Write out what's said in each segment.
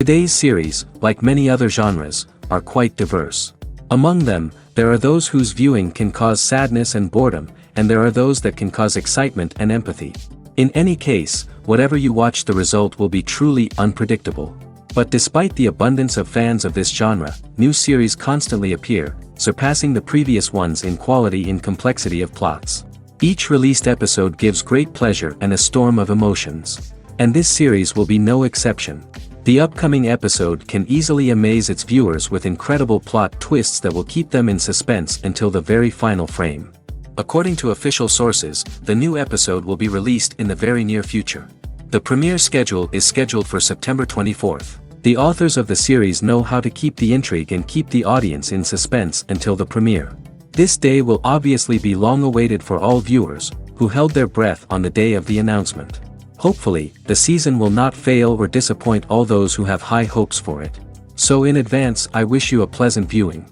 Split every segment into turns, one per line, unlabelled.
Today's series, like many other genres, are quite diverse. Among them, there are those whose viewing can cause sadness and boredom, and there are those that can cause excitement and empathy. In any case, whatever you watch, the result will be truly unpredictable. But despite the abundance of fans of this genre, new series constantly appear, surpassing the previous ones in quality and complexity of plots. Each released episode gives great pleasure and a storm of emotions. And this series will be no exception. The upcoming episode can easily amaze its viewers with incredible plot twists that will keep them in suspense until the very final frame. According to official sources, the new episode will be released in the very near future. The premiere schedule is scheduled for September 24th. The authors of the series know how to keep the intrigue and keep the audience in suspense until the premiere. This day will obviously be long awaited for all viewers, who held their breath on the day of the announcement. Hopefully, the season will not fail or disappoint all those who have high hopes for it. So in advance, I wish you a pleasant viewing.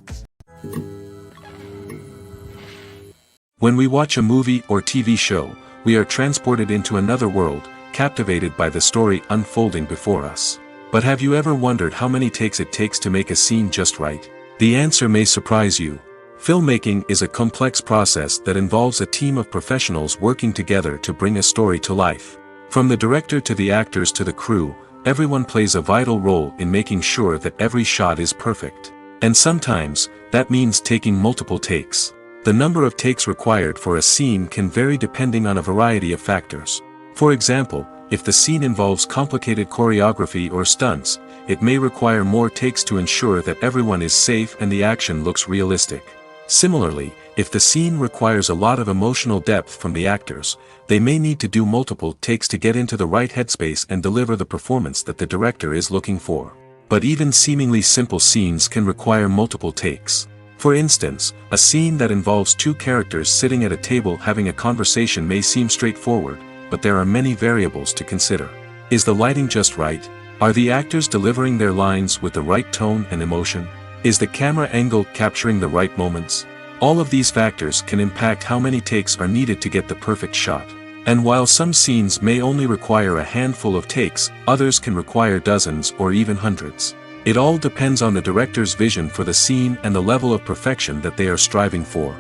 When we watch a movie or TV show, we are transported into another world, captivated by the story unfolding before us. But have you ever wondered how many takes it takes to make a scene just right? The answer may surprise you. Filmmaking is a complex process that involves a team of professionals working together to bring a story to life. From the director to the actors to the crew, everyone plays a vital role in making sure that every shot is perfect. And sometimes, that means taking multiple takes. The number of takes required for a scene can vary depending on a variety of factors. For example, if the scene involves complicated choreography or stunts, it may require more takes to ensure that everyone is safe and the action looks realistic. Similarly, if the scene requires a lot of emotional depth from the actors, they may need to do multiple takes to get into the right headspace and deliver the performance that the director is looking for. But even seemingly simple scenes can require multiple takes. For instance, a scene that involves two characters sitting at a table having a conversation may seem straightforward, but there are many variables to consider. Is the lighting just right? Are the actors delivering their lines with the right tone and emotion? Is the camera angle capturing the right moments? All of these factors can impact how many takes are needed to get the perfect shot. And while some scenes may only require a handful of takes, others can require dozens or even hundreds. It all depends on the director's vision for the scene and the level of perfection that they are striving for.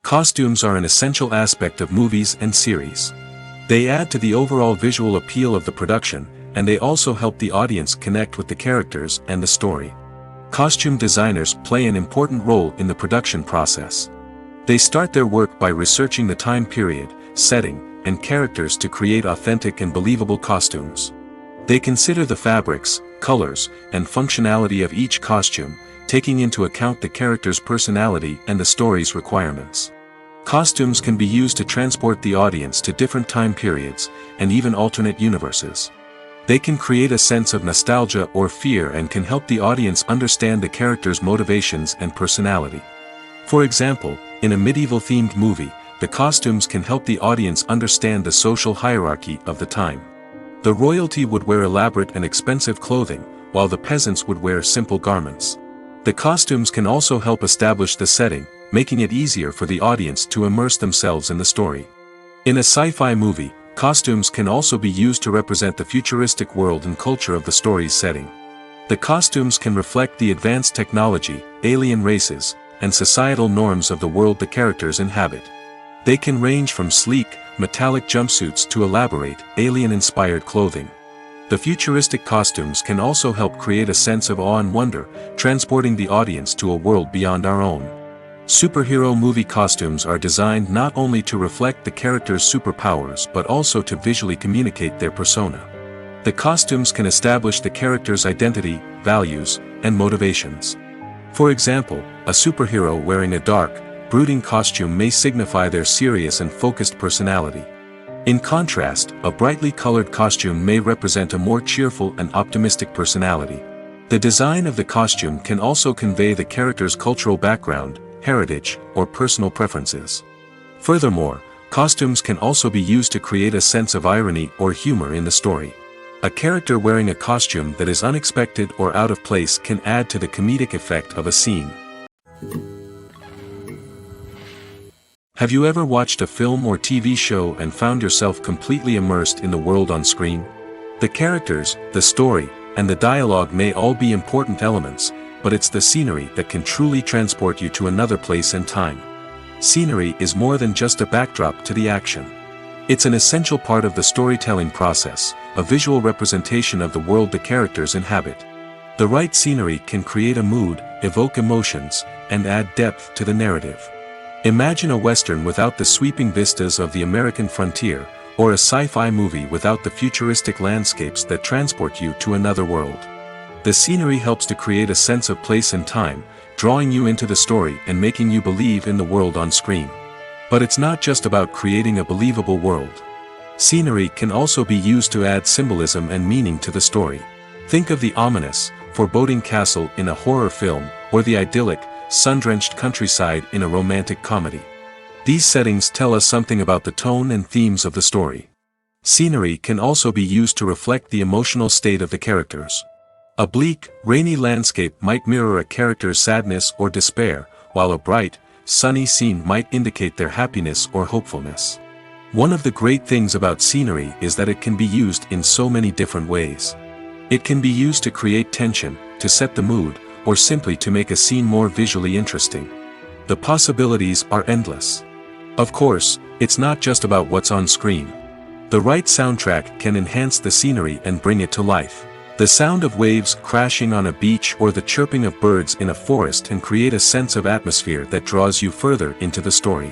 Costumes are an essential aspect of movies and series. They add to the overall visual appeal of the production, and they also help the audience connect with the characters and the story. Costume designers play an important role in the production process. They start their work by researching the time period, setting, and characters to create authentic and believable costumes. They consider the fabrics, colors, and functionality of each costume, taking into account the character's personality and the story's requirements. Costumes can be used to transport the audience to different time periods, and even alternate universes. They can create a sense of nostalgia or fear and can help the audience understand the character's motivations and personality. For example, in a medieval-themed movie, the costumes can help the audience understand the social hierarchy of the time. The royalty would wear elaborate and expensive clothing, while the peasants would wear simple garments. The costumes can also help establish the setting, making it easier for the audience to immerse themselves in the story. In a sci-fi movie, costumes can also be used to represent the futuristic world and culture of the story's setting. The costumes can reflect the advanced technology, alien races, and societal norms of the world the characters inhabit. They can range from sleek, metallic jumpsuits to elaborate, alien-inspired clothing. The futuristic costumes can also help create a sense of awe and wonder, transporting the audience to a world beyond our own. Superhero movie costumes are designed not only to reflect the character's superpowers but also to visually communicate their persona. The costumes can establish the character's identity, values, and motivations. For example, a superhero wearing a dark, brooding costume may signify their serious and focused personality. In contrast, a brightly colored costume may represent a more cheerful and optimistic personality. The design of the costume can also convey the character's cultural background, heritage, or personal preferences. Furthermore, costumes can also be used to create a sense of irony or humor in the story. A character wearing a costume that is unexpected or out of place can add to the comedic effect of a scene. Have you ever watched a film or TV show and found yourself completely immersed in the world on screen? The characters, the story, and the dialogue may all be important elements, but it's the scenery that can truly transport you to another place and time. Scenery is more than just a backdrop to the action. It's an essential part of the storytelling process, a visual representation of the world the characters inhabit. The right scenery can create a mood, evoke emotions, and add depth to the narrative. Imagine a Western without the sweeping vistas of the American frontier, or a sci-fi movie without the futuristic landscapes that transport you to another world. The scenery helps to create a sense of place and time, drawing you into the story and making you believe in the world on screen. But it's not just about creating a believable world. Scenery can also be used to add symbolism and meaning to the story. Think of the ominous, foreboding castle in a horror film, or the idyllic, sun-drenched countryside in a romantic comedy. These settings tell us something about the tone and themes of the story. Scenery can also be used to reflect the emotional state of the characters. A bleak, rainy landscape might mirror a character's sadness or despair, while a bright, sunny scene might indicate their happiness or hopefulness. One of the great things about scenery is that it can be used in so many different ways. It can be used to create tension, to set the mood, or simply to make a scene more visually interesting. The possibilities are endless. Of course, it's not just about what's on screen. The right soundtrack can enhance the scenery and bring it to life. The sound of waves crashing on a beach or the chirping of birds in a forest can create a sense of atmosphere that draws you further into the story.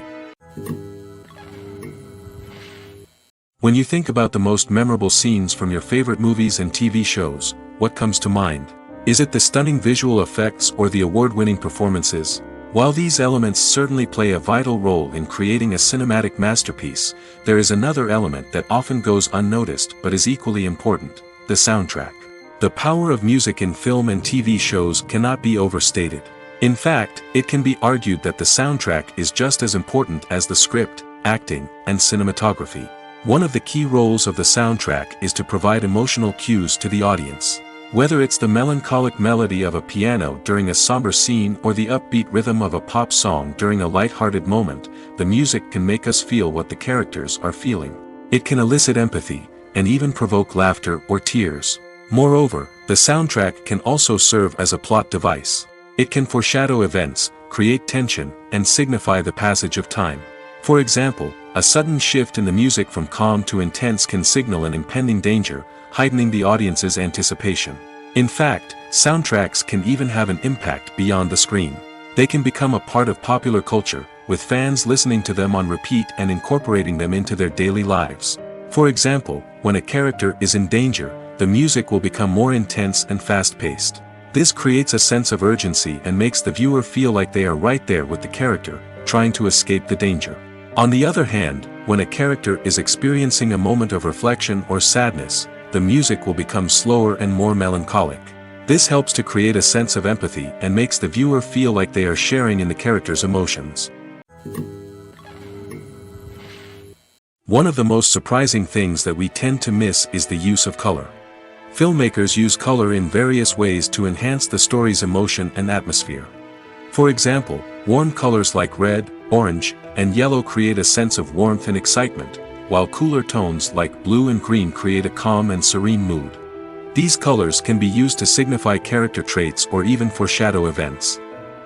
When you think about the most memorable scenes from your favorite movies and TV shows, what comes to mind? Is it the stunning visual effects or the award-winning performances? While these elements certainly play a vital role in creating a cinematic masterpiece, there is another element that often goes unnoticed but is equally important: the soundtrack. The power of music in film and TV shows cannot be overstated. In fact, it can be argued that the soundtrack is just as important as the script, acting, and cinematography. One of the key roles of the soundtrack is to provide emotional cues to the audience. Whether it's the melancholic melody of a piano during a somber scene or the upbeat rhythm of a pop song during a light-hearted moment, the music can make us feel what the characters are feeling. It can elicit empathy, and even provoke laughter or tears. Moreover, the soundtrack can also serve as a plot device. It can foreshadow events, create tension, and signify the passage of time. For example, a sudden shift in the music from calm to intense can signal an impending danger, heightening the audience's anticipation. In fact, soundtracks can even have an impact beyond the screen. They can become a part of popular culture, with fans listening to them on repeat and incorporating them into their daily lives. For example, when a character is in danger, the music will become more intense and fast-paced. This creates a sense of urgency and makes the viewer feel like they are right there with the character, trying to escape the danger. On the other hand, when a character is experiencing a moment of reflection or sadness, the music will become slower and more melancholic. This helps to create a sense of empathy and makes the viewer feel like they are sharing in the character's emotions. One of the most surprising things that we tend to miss is the use of color. Filmmakers use color in various ways to enhance the story's emotion and atmosphere. For example, warm colors like red, orange, and yellow create a sense of warmth and excitement, while cooler tones like blue and green create a calm and serene mood. These colors can be used to signify character traits or even foreshadow events.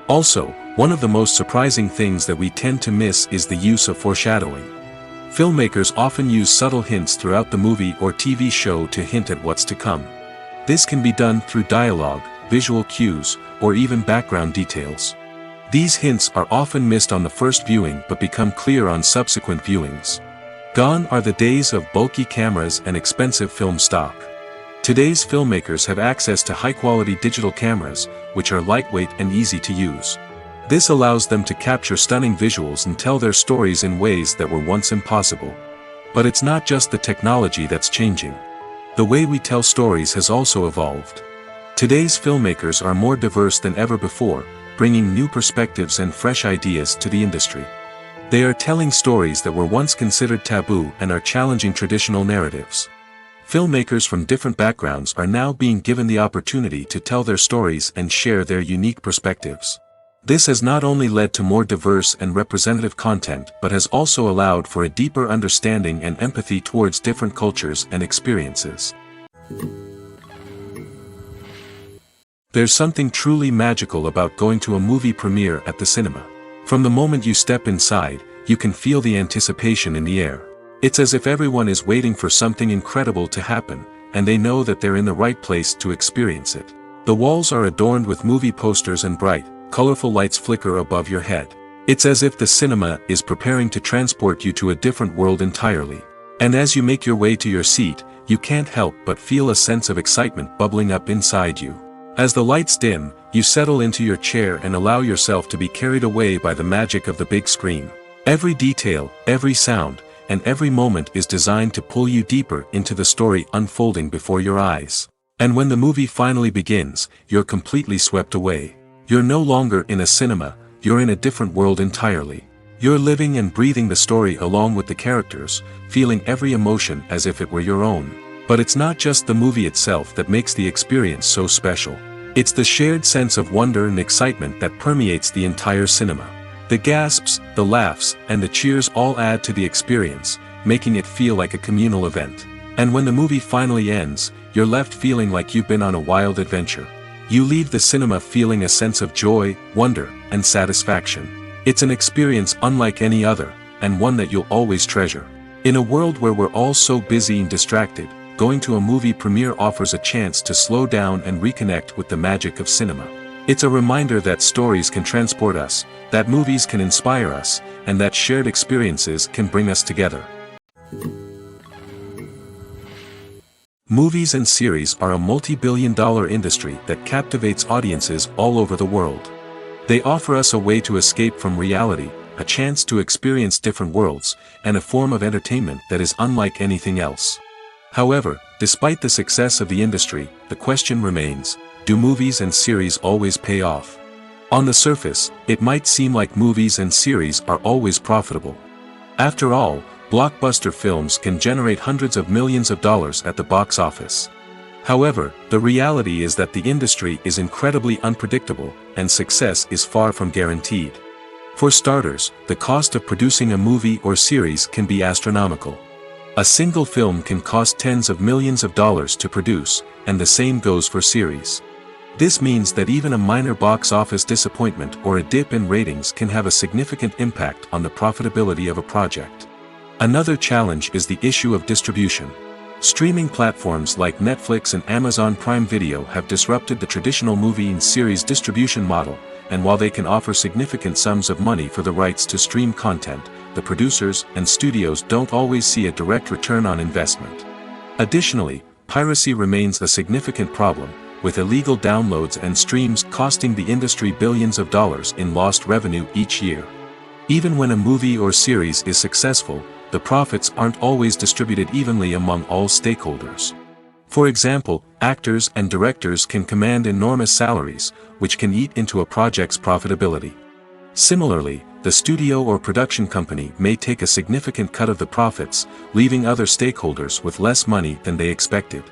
Also, one of the most surprising things that we tend to miss is the use of foreshadowing. Filmmakers often use subtle hints throughout the movie or TV show to hint at what's to come. This can be done through dialogue, visual cues, or even background details. These hints are often missed on the first viewing but become clear on subsequent viewings. Gone are the days of bulky cameras and expensive film stock. Today's filmmakers have access to high-quality digital cameras, which are lightweight and easy to use. This allows them to capture stunning visuals and tell their stories in ways that were once impossible. But it's not just the technology that's changing. The way we tell stories has also evolved. Today's filmmakers are more diverse than ever before, bringing new perspectives and fresh ideas to the industry. They are telling stories that were once considered taboo and are challenging traditional narratives. Filmmakers from different backgrounds are now being given the opportunity to tell their stories and share their unique perspectives. This has not only led to more diverse and representative content but has also allowed for a deeper understanding and empathy towards different cultures and experiences. There's something truly magical about going to a movie premiere at the cinema. From the moment you step inside, you can feel the anticipation in the air. It's as if everyone is waiting for something incredible to happen, and they know that they're in the right place to experience it. The walls are adorned with movie posters and bright, colorful lights flicker above your head. It's as if the cinema is preparing to transport you to a different world entirely. And as you make your way to your seat, you can't help but feel a sense of excitement bubbling up inside you. As the lights dim, you settle into your chair and allow yourself to be carried away by the magic of the big screen. Every detail, every sound, and every moment is designed to pull you deeper into the story unfolding before your eyes. And when the movie finally begins, you're completely swept away. You're no longer in a cinema, you're in a different world entirely. You're living and breathing the story along with the characters, feeling every emotion as if it were your own. But it's not just the movie itself that makes the experience so special. It's the shared sense of wonder and excitement that permeates the entire cinema. The gasps, the laughs, and the cheers all add to the experience, making it feel like a communal event. And when the movie finally ends, you're left feeling like you've been on a wild adventure. You leave the cinema feeling a sense of joy, wonder, and satisfaction. It's an experience unlike any other, and one that you'll always treasure. In a world where we're all so busy and distracted, going to a movie premiere offers a chance to slow down and reconnect with the magic of cinema. It's a reminder that stories can transport us, that movies can inspire us, and that shared experiences can bring us together. Movies and series are a multi-billion-dollar industry that captivates audiences all over the world. They offer us a way to escape from reality, a chance to experience different worlds, and a form of entertainment that is unlike anything else. However, despite the success of the industry, the question remains, do movies and series always pay off? On the surface, it might seem like movies and series are always profitable. After all, blockbuster films can generate hundreds of millions of dollars at the box office. However, the reality is that the industry is incredibly unpredictable, and success is far from guaranteed. For starters, the cost of producing a movie or series can be astronomical. A single film can cost tens of millions of dollars to produce, and the same goes for series. This means that even a minor box office disappointment or a dip in ratings can have a significant impact on the profitability of a project. Another challenge is the issue of distribution. Streaming platforms like Netflix and Amazon Prime Video have disrupted the traditional movie and series distribution model, and while they can offer significant sums of money for the rights to stream content, the producers and studios don't always see a direct return on investment. Additionally, piracy remains a significant problem, with illegal downloads and streams costing the industry billions of dollars in lost revenue each year. Even when a movie or series is successful, the profits aren't always distributed evenly among all stakeholders. For example, actors and directors can command enormous salaries, which can eat into a project's profitability. Similarly, the studio or production company may take a significant cut of the profits, leaving other stakeholders with less money than they expected.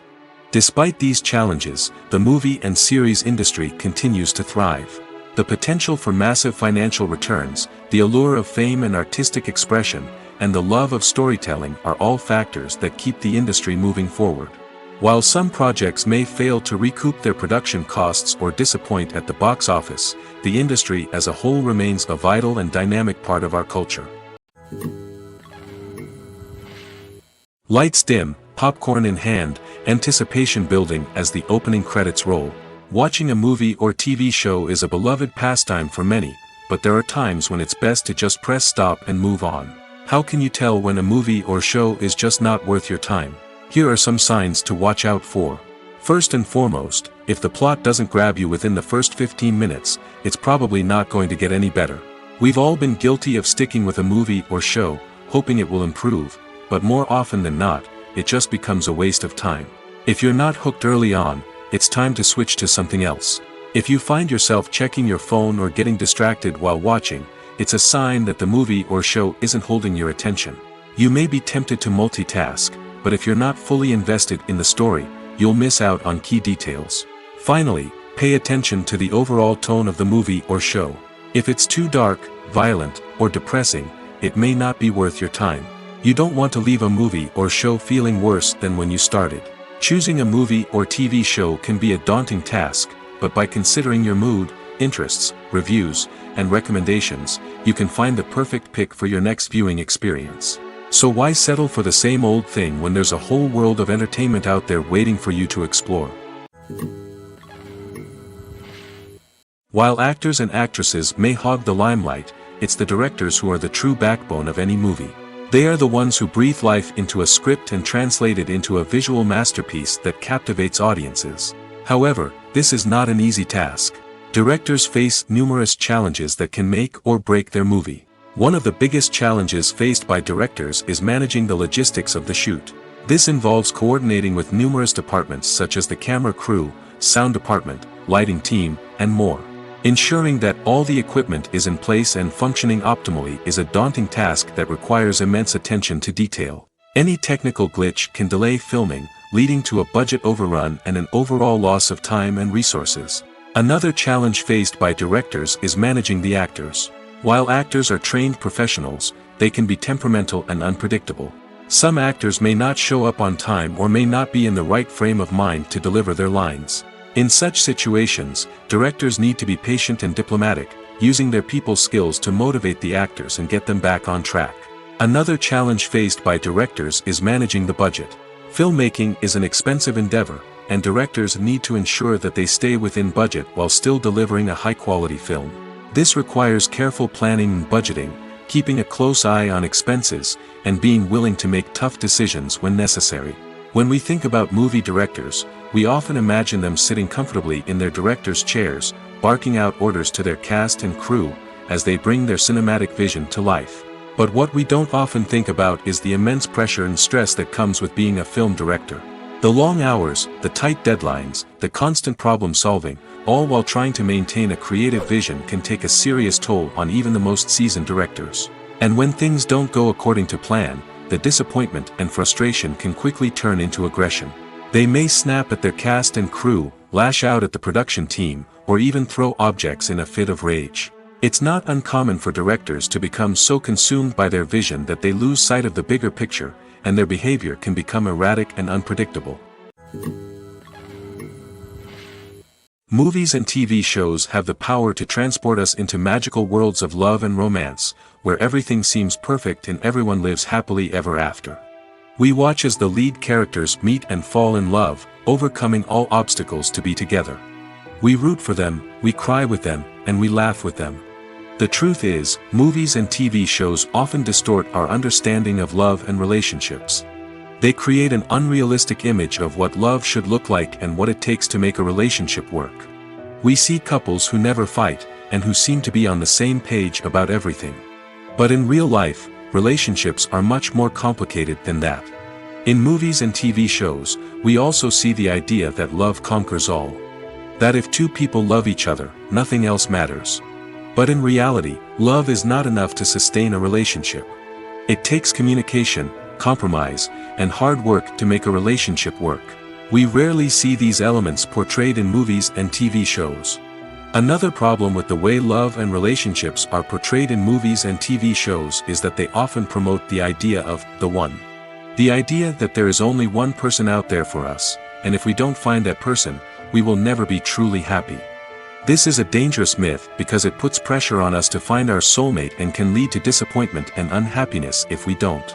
Despite these challenges, the movie and series industry continues to thrive. The potential for massive financial returns, the allure of fame and artistic expression, and the love of storytelling are all factors that keep the industry moving forward. While some projects may fail to recoup their production costs or disappoint at the box office, the industry as a whole remains a vital and dynamic part of our culture. Lights dim, popcorn in hand, anticipation building as the opening credits roll. Watching a movie or TV show is a beloved pastime for many, but there are times when it's best to just press stop and move on. How can you tell when a movie or show is just not worth your time? Here are some signs to watch out for. First and foremost, if the plot doesn't grab you within the first 15 minutes, it's probably not going to get any better. We've all been guilty of sticking with a movie or show, hoping it will improve, but more often than not, it just becomes a waste of time. If you're not hooked early on, it's time to switch to something else. If you find yourself checking your phone or getting distracted while watching, it's a sign that the movie or show isn't holding your attention. You may be tempted to multitask, but if you're not fully invested in the story, you'll miss out on key details. Finally, pay attention to the overall tone of the movie or show. If it's too dark, violent, or depressing, it may not be worth your time. You don't want to leave a movie or show feeling worse than when you started. Choosing a movie or TV show can be a daunting task, but by considering your mood, interests, reviews, and recommendations, you can find the perfect pick for your next viewing experience. So why settle for the same old thing when there's a whole world of entertainment out there waiting for you to explore? While actors and actresses may hog the limelight, it's the directors who are the true backbone of any movie. They are the ones who breathe life into a script and translate it into a visual masterpiece that captivates audiences. However, this is not an easy task. Directors face numerous challenges that can make or break their movie. One of the biggest challenges faced by directors is managing the logistics of the shoot. This involves coordinating with numerous departments such as the camera crew, sound department, lighting team, and more. Ensuring that all the equipment is in place and functioning optimally is a daunting task that requires immense attention to detail. Any technical glitch can delay filming, leading to a budget overrun and an overall loss of time and resources. Another challenge faced by directors is managing the actors. While actors are trained professionals, they can be temperamental and unpredictable. Some actors may not show up on time or may not be in the right frame of mind to deliver their lines. In such situations, directors need to be patient and diplomatic, using their people skills to motivate the actors and get them back on track. Another challenge faced by directors is managing the budget. Filmmaking is an expensive endeavor, and directors need to ensure that they stay within budget while still delivering a high-quality film. This requires careful planning and budgeting, keeping a close eye on expenses, and being willing to make tough decisions when necessary. When we think about movie directors, we often imagine them sitting comfortably in their director's chairs, barking out orders to their cast and crew, as they bring their cinematic vision to life. But what we don't often think about is the immense pressure and stress that comes with being a film director. The long hours, the tight deadlines, the constant problem solving, all while trying to maintain a creative vision can take a serious toll on even the most seasoned directors. And when things don't go according to plan, the disappointment and frustration can quickly turn into aggression. They may snap at their cast and crew, lash out at the production team, or even throw objects in a fit of rage. It's not uncommon for directors to become so consumed by their vision that they lose sight of the bigger picture, and their behavior can become erratic and unpredictable. Movies and TV shows have the power to transport us into magical worlds of love and romance, where everything seems perfect and everyone lives happily ever after. We watch as the lead characters meet and fall in love, overcoming all obstacles to be together. We root for them, we cry with them, and we laugh with them. The truth is, movies and TV shows often distort our understanding of love and relationships. They create an unrealistic image of what love should look like and what it takes to make a relationship work. We see couples who never fight, and who seem to be on the same page about everything. But in real life, relationships are much more complicated than that. In movies and TV shows, we also see the idea that love conquers all. That if two people love each other, nothing else matters. But in reality, love is not enough to sustain a relationship. It takes communication, compromise, and hard work to make a relationship work. We rarely see these elements portrayed in movies and TV shows. Another problem with the way love and relationships are portrayed in movies and TV shows is that they often promote the idea of the one. The idea that there is only one person out there for us, and if we don't find that person, we will never be truly happy. This is a dangerous myth because it puts pressure on us to find our soulmate and can lead to disappointment and unhappiness if we don't.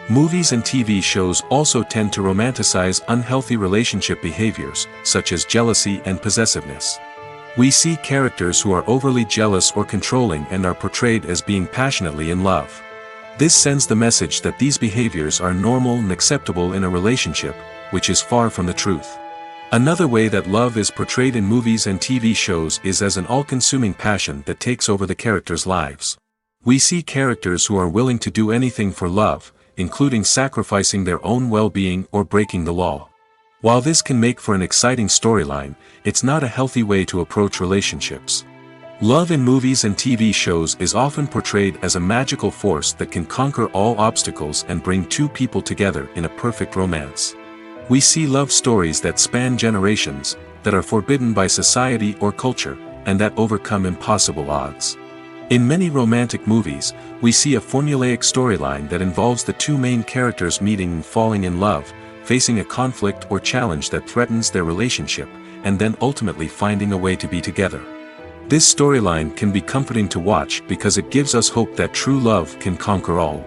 Movies and TV shows also tend to romanticize unhealthy relationship behaviors, such as jealousy and possessiveness. We see characters who are overly jealous or controlling and are portrayed as being passionately in love. This sends the message that these behaviors are normal and acceptable in a relationship, which is far from the truth. Another way that love is portrayed in movies and TV shows is as an all-consuming passion that takes over the characters' lives. We see characters who are willing to do anything for love, including sacrificing their own well-being or breaking the law. While this can make for an exciting storyline, it's not a healthy way to approach relationships. Love in movies and TV shows is often portrayed as a magical force that can conquer all obstacles and bring two people together in a perfect romance. We see love stories that span generations, that are forbidden by society or culture, and that overcome impossible odds. In many romantic movies, we see a formulaic storyline that involves the two main characters meeting and falling in love, facing a conflict or challenge that threatens their relationship, and then ultimately finding a way to be together. This storyline can be comforting to watch because it gives us hope that true love can conquer all.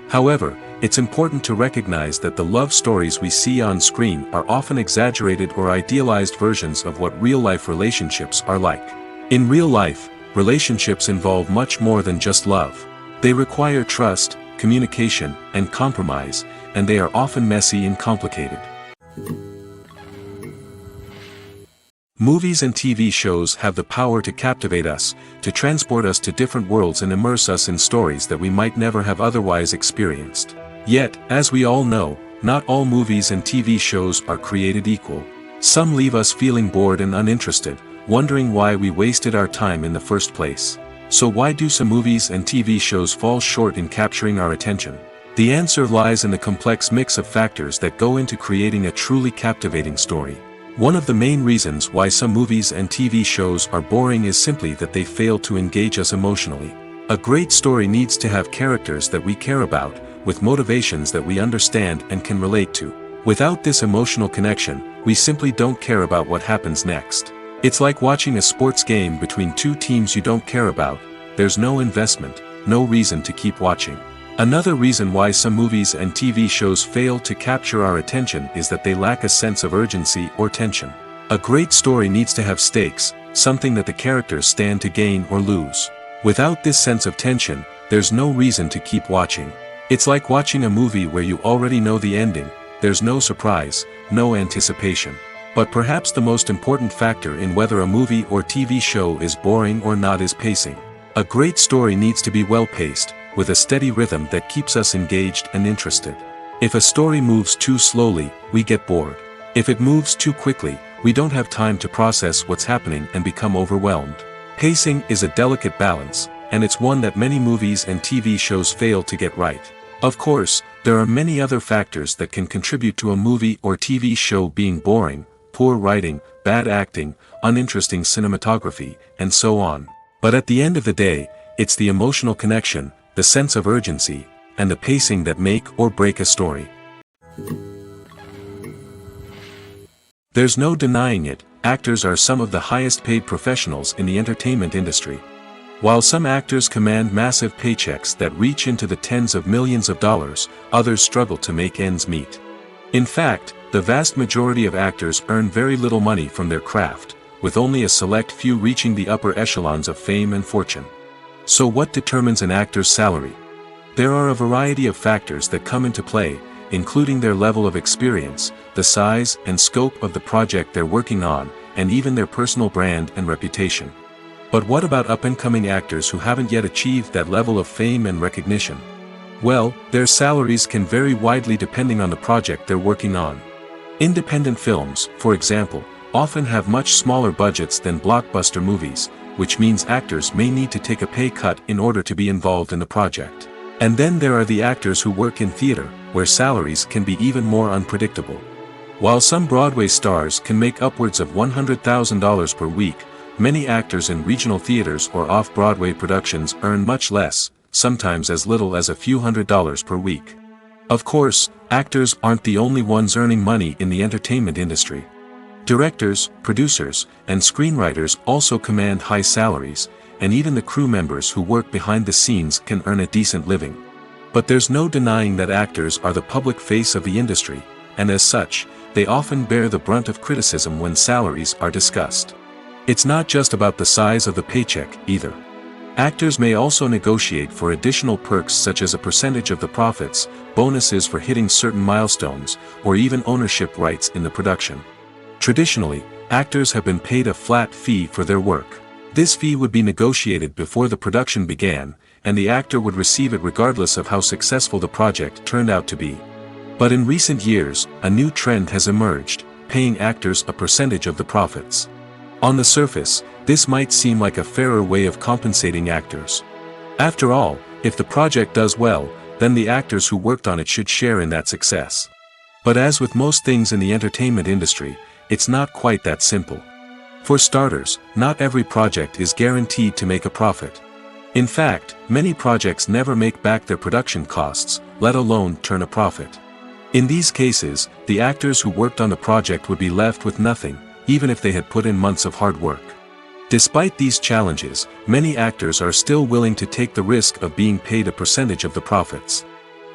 However, it's important to recognize that the love stories we see on screen are often exaggerated or idealized versions of what real-life relationships are like. In real life, relationships involve much more than just love. They require trust, communication, and compromise, and they are often messy and complicated. Movies and TV shows have the power to captivate us, to transport us to different worlds and immerse us in stories that we might never have otherwise experienced. Yet, as we all know, not all movies and TV shows are created equal. Some leave us feeling bored and uninterested, wondering why we wasted our time in the first place. So why do some movies and TV shows fall short in capturing our attention? The answer lies in the complex mix of factors that go into creating a truly captivating story. One of the main reasons why some movies and TV shows are boring is simply that they fail to engage us emotionally. A great story needs to have characters that we care about, with motivations that we understand and can relate to. Without this emotional connection, we simply don't care about what happens next. It's like watching a sports game between two teams you don't care about. There's no investment, no reason to keep watching. Another reason why some movies and TV shows fail to capture our attention is that they lack a sense of urgency or tension. A great story needs to have stakes, something that the characters stand to gain or lose. Without this sense of tension, there's no reason to keep watching. It's like watching a movie where you already know the ending. There's no surprise, no anticipation. But perhaps the most important factor in whether a movie or TV show is boring or not is pacing. A great story needs to be well-paced, with a steady rhythm that keeps us engaged and interested. If a story moves too slowly, we get bored. If it moves too quickly, we don't have time to process what's happening and become overwhelmed. Pacing is a delicate balance, and it's one that many movies and TV shows fail to get right. Of course, there are many other factors that can contribute to a movie or TV show being boring: poor writing, bad acting, uninteresting cinematography, and so on. But at the end of the day, it's the emotional connection, the sense of urgency, and the pacing that make or break a story. There's no denying it, actors are some of the highest paid professionals in the entertainment industry. While some actors command massive paychecks that reach into the tens of millions of dollars, others struggle to make ends meet. In fact, the vast majority of actors earn very little money from their craft, with only a select few reaching the upper echelons of fame and fortune. So what determines an actor's salary? There are a variety of factors that come into play, including their level of experience, the size and scope of the project they're working on, and even their personal brand and reputation. But what about up-and-coming actors who haven't yet achieved that level of fame and recognition? Well, their salaries can vary widely depending on the project they're working on. Independent films, for example, often have much smaller budgets than blockbuster movies, which means actors may need to take a pay cut in order to be involved in the project. And then there are the actors who work in theater, where salaries can be even more unpredictable. While some Broadway stars can make upwards of $100,000 per week, many actors in regional theaters or off-Broadway productions earn much less, sometimes as little as a few $100s per week. Of course, actors aren't the only ones earning money in the entertainment industry. Directors, producers, and screenwriters also command high salaries, and even the crew members who work behind the scenes can earn a decent living. But there's no denying that actors are the public face of the industry, and as such, they often bear the brunt of criticism when salaries are discussed. It's not just about the size of the paycheck, either. Actors may also negotiate for additional perks such as a percentage of the profits, bonuses for hitting certain milestones, or even ownership rights in the production. Traditionally, actors have been paid a flat fee for their work. This fee would be negotiated before the production began, and the actor would receive it regardless of how successful the project turned out to be. But in recent years, a new trend has emerged, paying actors a percentage of the profits. On the surface, this might seem like a fairer way of compensating actors. After all, if the project does well, then the actors who worked on it should share in that success. But as with most things in the entertainment industry, it's not quite that simple. For starters, not every project is guaranteed to make a profit. In fact, many projects never make back their production costs, let alone turn a profit. In these cases, the actors who worked on the project would be left with nothing, even if they had put in months of hard work. Despite these challenges, many actors are still willing to take the risk of being paid a percentage of the profits.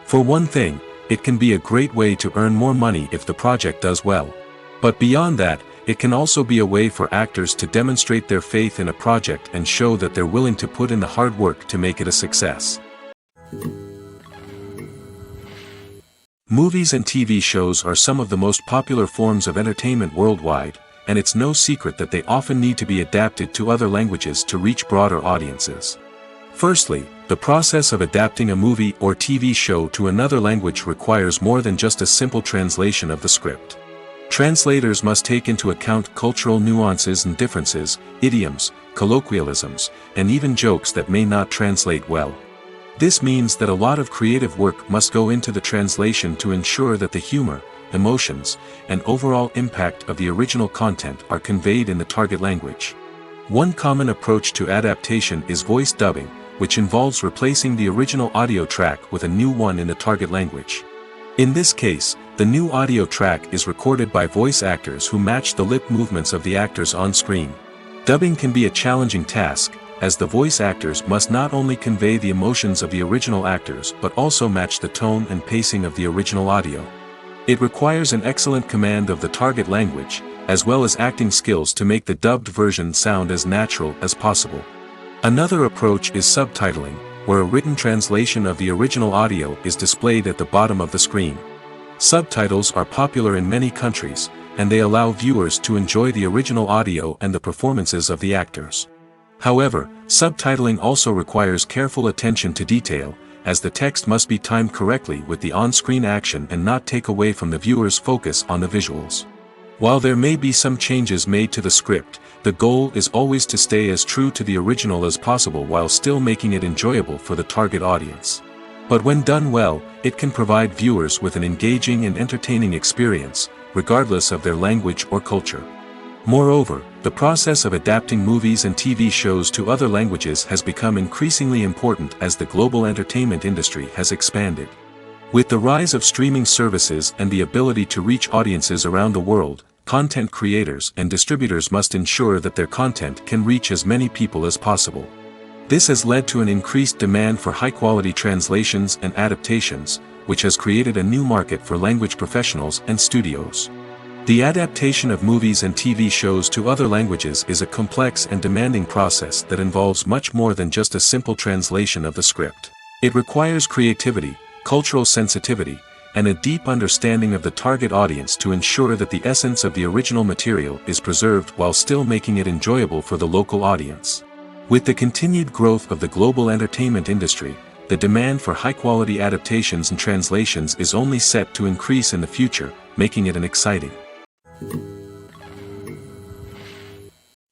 For one thing, it can be a great way to earn more money if the project does well. But beyond that, it can also be a way for actors to demonstrate their faith in a project and show that they're willing to put in the hard work to make it a success. Movies and TV shows are some of the most popular forms of entertainment worldwide, and it's no secret that they often need to be adapted to other languages to reach broader audiences. Firstly, the process of adapting a movie or TV show to another language requires more than just a simple translation of the script. Translators must take into account cultural nuances and differences, idioms, colloquialisms, and even jokes that may not translate well. This means that a lot of creative work must go into the translation to ensure that the humor, emotions, and overall impact of the original content are conveyed in the target language. One common approach to adaptation is voice dubbing, which involves replacing the original audio track with a new one in the target language. In this case, the new audio track is recorded by voice actors who match the lip movements of the actors on screen. Dubbing can be a challenging task, as the voice actors must not only convey the emotions of the original actors but also match the tone and pacing of the original audio. It requires an excellent command of the target language, as well as acting skills to make the dubbed version sound as natural as possible. Another approach is subtitling, where a written translation of the original audio is displayed at the bottom of the screen. Subtitles are popular in many countries, and they allow viewers to enjoy the original audio and the performances of the actors. However, subtitling also requires careful attention to detail, as the text must be timed correctly with the on-screen action and not take away from the viewer's focus on the visuals. While there may be some changes made to the script, the goal is always to stay as true to the original as possible while still making it enjoyable for the target audience. But when done well, it can provide viewers with an engaging and entertaining experience, regardless of their language or culture. Moreover, the process of adapting movies and TV shows to other languages has become increasingly important as the global entertainment industry has expanded. With the rise of streaming services and the ability to reach audiences around the world, content creators and distributors must ensure that their content can reach as many people as possible. This has led to an increased demand for high-quality translations and adaptations, which has created a new market for language professionals and studios. The adaptation of movies and TV shows to other languages is a complex and demanding process that involves much more than just a simple translation of the script. It requires creativity, cultural sensitivity, and a deep understanding of the target audience to ensure that the essence of the original material is preserved while still making it enjoyable for the local audience. With the continued growth of the global entertainment industry, the demand for high-quality adaptations and translations is only set to increase in the future, making it an exciting.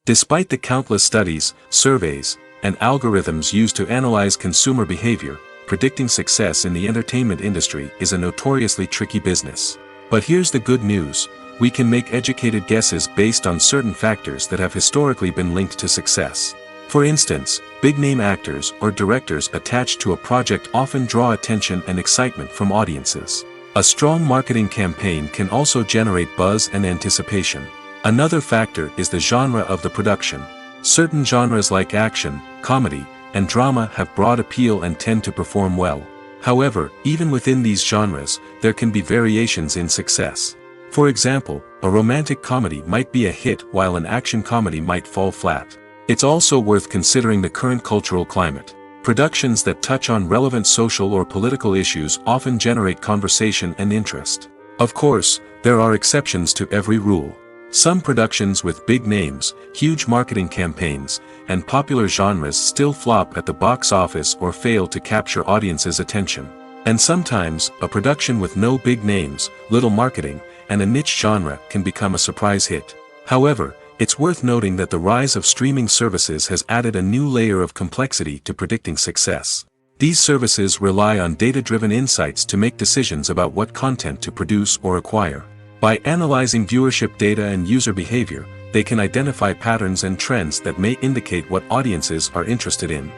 Despite the countless studies, surveys, and algorithms used to analyze consumer behavior, predicting success in the entertainment industry is a notoriously tricky business. But here's the good news: we can make educated guesses based on certain factors that have historically been linked to success. For instance, big-name actors or directors attached to a project often draw attention and excitement from audiences. A strong marketing campaign can also generate buzz and anticipation. Another factor is the genre of the production. Certain genres like action, comedy, and drama have broad appeal and tend to perform well. However, even within these genres, there can be variations in success. For example, a romantic comedy might be a hit while an action comedy might fall flat. It's also worth considering the current cultural climate. Productions that touch on relevant social or political issues often generate conversation and interest. Of course, there are exceptions to every rule. Some productions with big names, huge marketing campaigns, and popular genres still flop at the box office or fail to capture audiences' attention. And sometimes, a production with no big names, little marketing, and a niche genre can become a surprise hit. However, it's worth noting that the rise of streaming services has added a new layer of complexity to predicting success. These services rely on data-driven insights to make decisions about what content to produce or acquire. By analyzing viewership data and user behavior, they can identify patterns and trends that may indicate what audiences are interested in.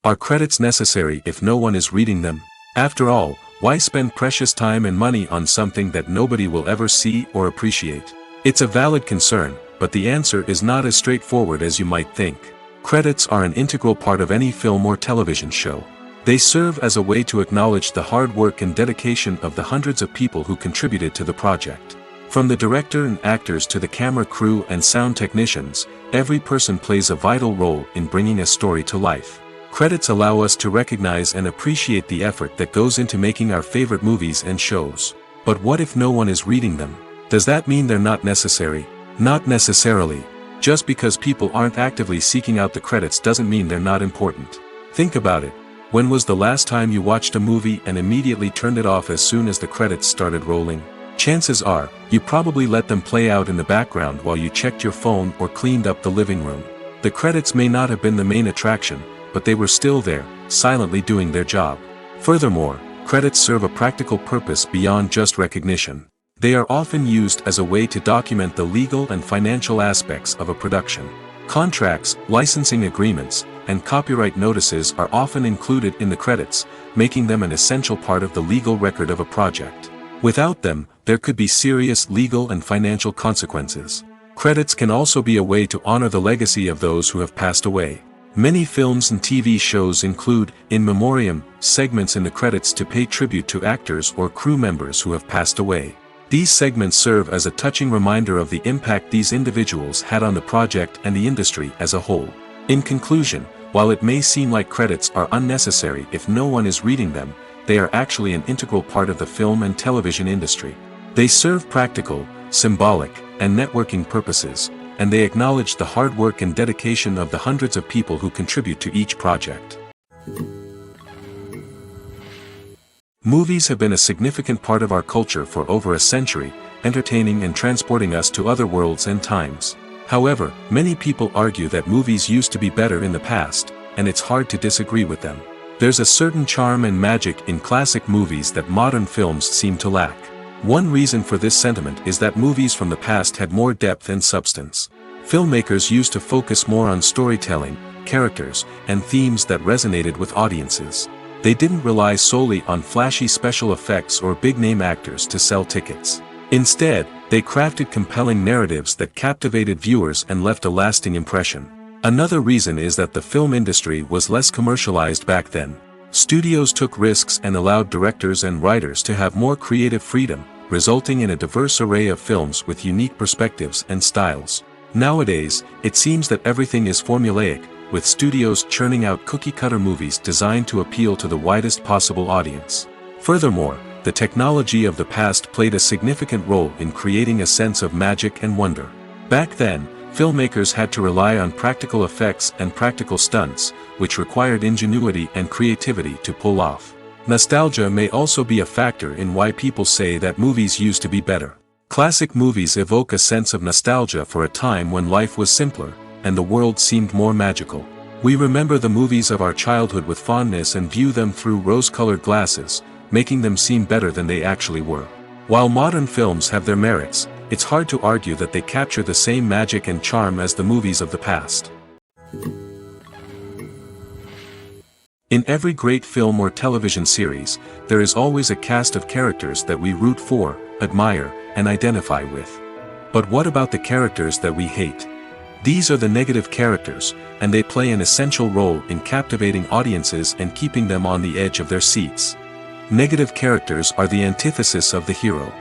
Are credits necessary if no one is reading them? After all, why spend precious time and money on something that nobody will ever see or appreciate? It's a valid concern, but the answer is not as straightforward as you might think. Credits are an integral part of any film or television show. They serve as a way to acknowledge the hard work and dedication of the hundreds of people who contributed to the project. From the director and actors to the camera crew and sound technicians, every person plays a vital role in bringing a story to life. Credits allow us to recognize and appreciate the effort that goes into making our favorite movies and shows. But what if no one is reading them? Does that mean they're not necessary? Not necessarily. Just because people aren't actively seeking out the credits doesn't mean they're not important. Think about it. When was the last time you watched a movie and immediately turned it off as soon as the credits started rolling? Chances are, you probably let them play out in the background while you checked your phone or cleaned up the living room. The credits may not have been the main attraction, but they were still there, silently doing their job. Furthermore, credits serve a practical purpose beyond just recognition. They are often used as a way to document the legal and financial aspects of a production. Contracts, licensing agreements, and copyright notices are often included in the credits, making them an essential part of the legal record of a project. Without them, there could be serious legal and financial consequences. Credits can also be a way to honor the legacy of those who have passed away. Many films and TV shows include, in memoriam, segments in the credits to pay tribute to actors or crew members who have passed away. These segments serve as a touching reminder of the impact these individuals had on the project and the industry as a whole. In conclusion, while it may seem like credits are unnecessary if no one is reading them, they are actually an integral part of the film and television industry. They serve practical, symbolic, and networking purposes, and they acknowledge the hard work and dedication of the hundreds of people who contribute to each project. Movies have been a significant part of our culture for over a century, entertaining and transporting us to other worlds and times. However, many people argue that movies used to be better in the past, and it's hard to disagree with them. There's a certain charm and magic in classic movies that modern films seem to lack. One reason for this sentiment is that movies from the past had more depth and substance. Filmmakers used to focus more on storytelling, characters, and themes that resonated with audiences. They didn't rely solely on flashy special effects or big-name actors to sell tickets. Instead, they crafted compelling narratives that captivated viewers and left a lasting impression. Another reason is that the film industry was less commercialized back then. Studios took risks and allowed directors and writers to have more creative freedom, resulting in a diverse array of films with unique perspectives and styles. Nowadays, it seems that everything is formulaic, with studios churning out cookie-cutter movies designed to appeal to the widest possible audience. Furthermore, the technology of the past played a significant role in creating a sense of magic and wonder. Back then, filmmakers had to rely on practical effects and practical stunts, which required ingenuity and creativity to pull off. Nostalgia may also be a factor in why people say that movies used to be better. Classic movies evoke a sense of nostalgia for a time when life was simpler, and the world seemed more magical. We remember the movies of our childhood with fondness and view them through rose-colored glasses, making them seem better than they actually were. While modern films have their merits, it's hard to argue that they capture the same magic and charm as the movies of the past. In every great film or television series, there is always a cast of characters that we root for, admire, and identify with. But what about the characters that we hate? These are the negative characters, and they play an essential role in captivating audiences and keeping them on the edge of their seats. Negative characters are the antithesis of the hero.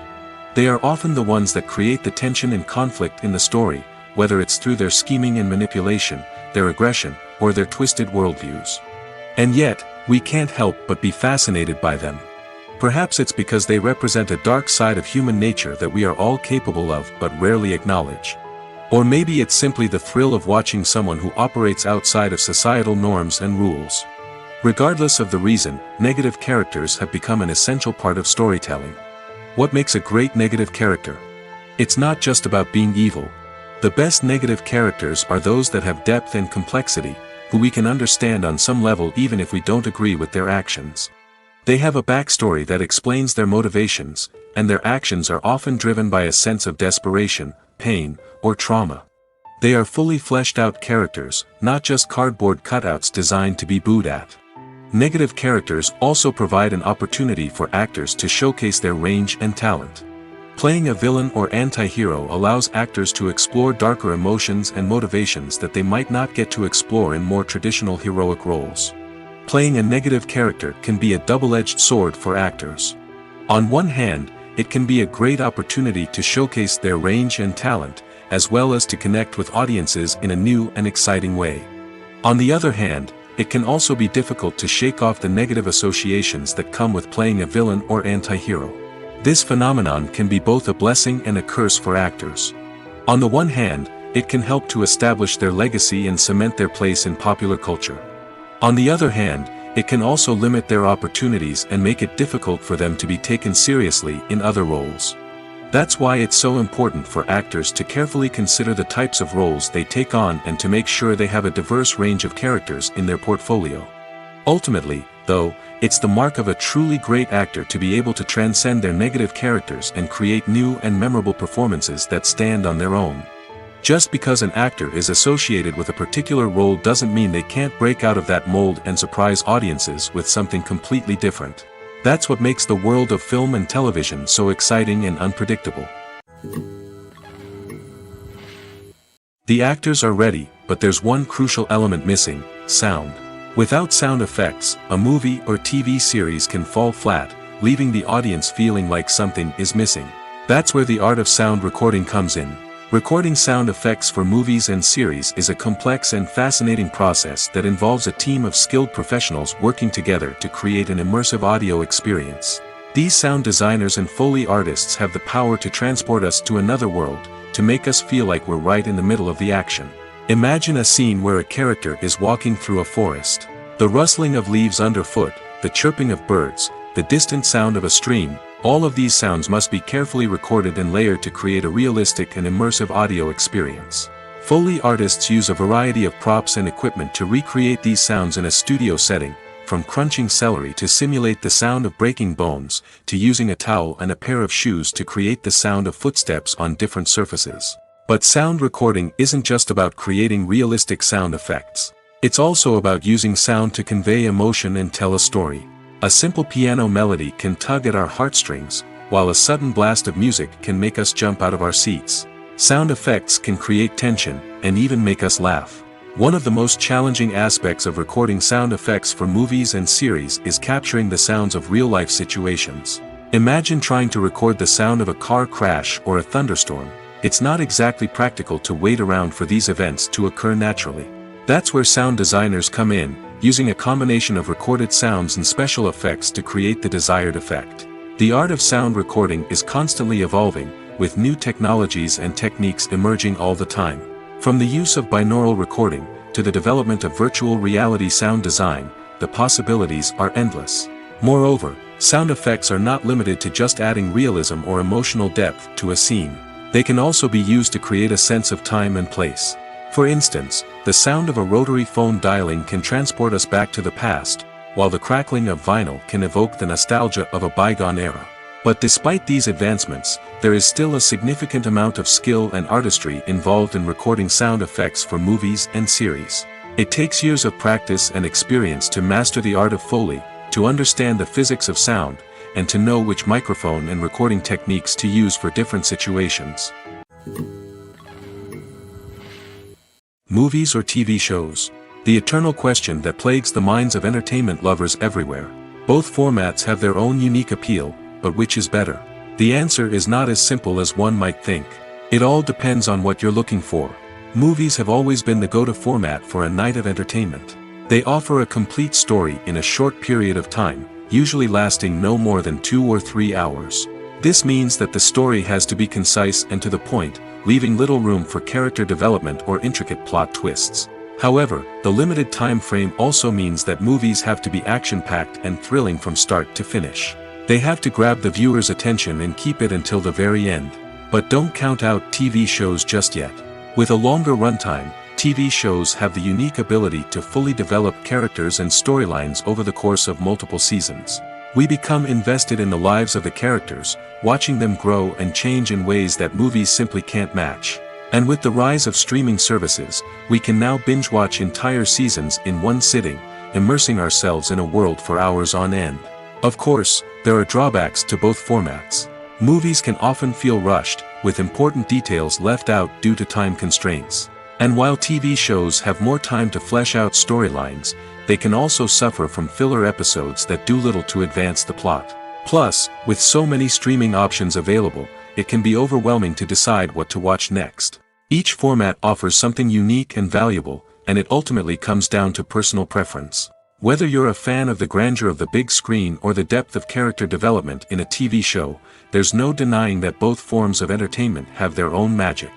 They are often the ones that create the tension and conflict in the story, whether it's through their scheming and manipulation, their aggression, or their twisted worldviews. And yet, we can't help but be fascinated by them. Perhaps it's because they represent a dark side of human nature that we are all capable of but rarely acknowledge. Or maybe it's simply the thrill of watching someone who operates outside of societal norms and rules. Regardless of the reason, negative characters have become an essential part of storytelling. What makes a great negative character? It's not just about being evil. The best negative characters are those that have depth and complexity, who we can understand on some level even if we don't agree with their actions. They have a backstory that explains their motivations, and their actions are often driven by a sense of desperation, pain, or trauma. They are fully fleshed out characters, not just cardboard cutouts designed to be booed at. Negative characters also provide an opportunity for actors to showcase their range and talent. Playing a villain or anti-hero allows actors to explore darker emotions and motivations that they might not get to explore in more traditional heroic roles. Playing a negative character can be a double-edged sword for actors. On one hand, it can be a great opportunity to showcase their range and talent, as well as to connect with audiences in a new and exciting way. On the other hand, it can also be difficult to shake off the negative associations that come with playing a villain or anti-hero. This phenomenon can be both a blessing and a curse for actors. On the one hand, it can help to establish their legacy and cement their place in popular culture. On the other hand, it can also limit their opportunities and make it difficult for them to be taken seriously in other roles. That's why it's so important for actors to carefully consider the types of roles they take on and to make sure they have a diverse range of characters in their portfolio. Ultimately, though, it's the mark of a truly great actor to be able to transcend their negative characters and create new and memorable performances that stand on their own. Just because an actor is associated with a particular role doesn't mean they can't break out of that mold and surprise audiences with something completely different. That's what makes the world of film and television so exciting and unpredictable. The actors are ready, but there's one crucial element missing: sound. Without sound effects, a movie or TV series can fall flat, leaving the audience feeling like something is missing. That's where the art of sound recording comes in. Recording sound effects for movies and series is a complex and fascinating process that involves a team of skilled professionals working together to create an immersive audio experience. These sound designers and Foley artists have the power to transport us to another world, to make us feel like we're right in the middle of the action. Imagine a scene where a character is walking through a forest. The rustling of leaves underfoot, the chirping of birds, the distant sound of a stream, all of these sounds must be carefully recorded and layered to create a realistic and immersive audio experience. Foley artists use a variety of props and equipment to recreate these sounds in a studio setting, from crunching celery to simulate the sound of breaking bones, to using a towel and a pair of shoes to create the sound of footsteps on different surfaces. But sound recording isn't just about creating realistic sound effects. It's also about using sound to convey emotion and tell a story. A simple piano melody can tug at our heartstrings, while a sudden blast of music can make us jump out of our seats. Sound effects can create tension, and even make us laugh. One of the most challenging aspects of recording sound effects for movies and series is capturing the sounds of real-life situations. Imagine trying to record the sound of a car crash or a thunderstorm. It's not exactly practical to wait around for these events to occur naturally. That's where sound designers come in, using a combination of recorded sounds and special effects to create the desired effect. The art of sound recording is constantly evolving, with new technologies and techniques emerging all the time. From the use of binaural recording, to the development of virtual reality sound design, the possibilities are endless. Moreover, sound effects are not limited to just adding realism or emotional depth to a scene. They can also be used to create a sense of time and place. For instance, the sound of a rotary phone dialing can transport us back to the past, while the crackling of vinyl can evoke the nostalgia of a bygone era. But despite these advancements, there is still a significant amount of skill and artistry involved in recording sound effects for movies and series. It takes years of practice and experience to master the art of Foley, to understand the physics of sound, and to know which microphone and recording techniques to use for different situations. Movies or TV shows? The eternal question that plagues the minds of entertainment lovers everywhere. Both formats have their own unique appeal, but which is better? The answer is not as simple as one might think. It all depends on what you're looking for. Movies have always been the go-to format for a night of entertainment. They offer a complete story in a short period of time, usually lasting no more than 2 or 3 hours. This means that the story has to be concise and to the point, leaving little room for character development or intricate plot twists. However, the limited time frame also means that movies have to be action-packed and thrilling from start to finish. They have to grab the viewer's attention and keep it until the very end. But don't count out TV shows just yet. With a longer runtime, TV shows have the unique ability to fully develop characters and storylines over the course of multiple seasons. We become invested in the lives of the characters, watching them grow and change in ways that movies simply can't match. And with the rise of streaming services, we can now binge-watch entire seasons in one sitting, immersing ourselves in a world for hours on end. Of course, there are drawbacks to both formats. Movies can often feel rushed, with important details left out due to time constraints. And while TV shows have more time to flesh out storylines, they can also suffer from filler episodes that do little to advance the plot. Plus, with so many streaming options available, it can be overwhelming to decide what to watch next. Each format offers something unique and valuable, and it ultimately comes down to personal preference. Whether you're a fan of the grandeur of the big screen or the depth of character development in a TV show, there's no denying that both forms of entertainment have their own magic.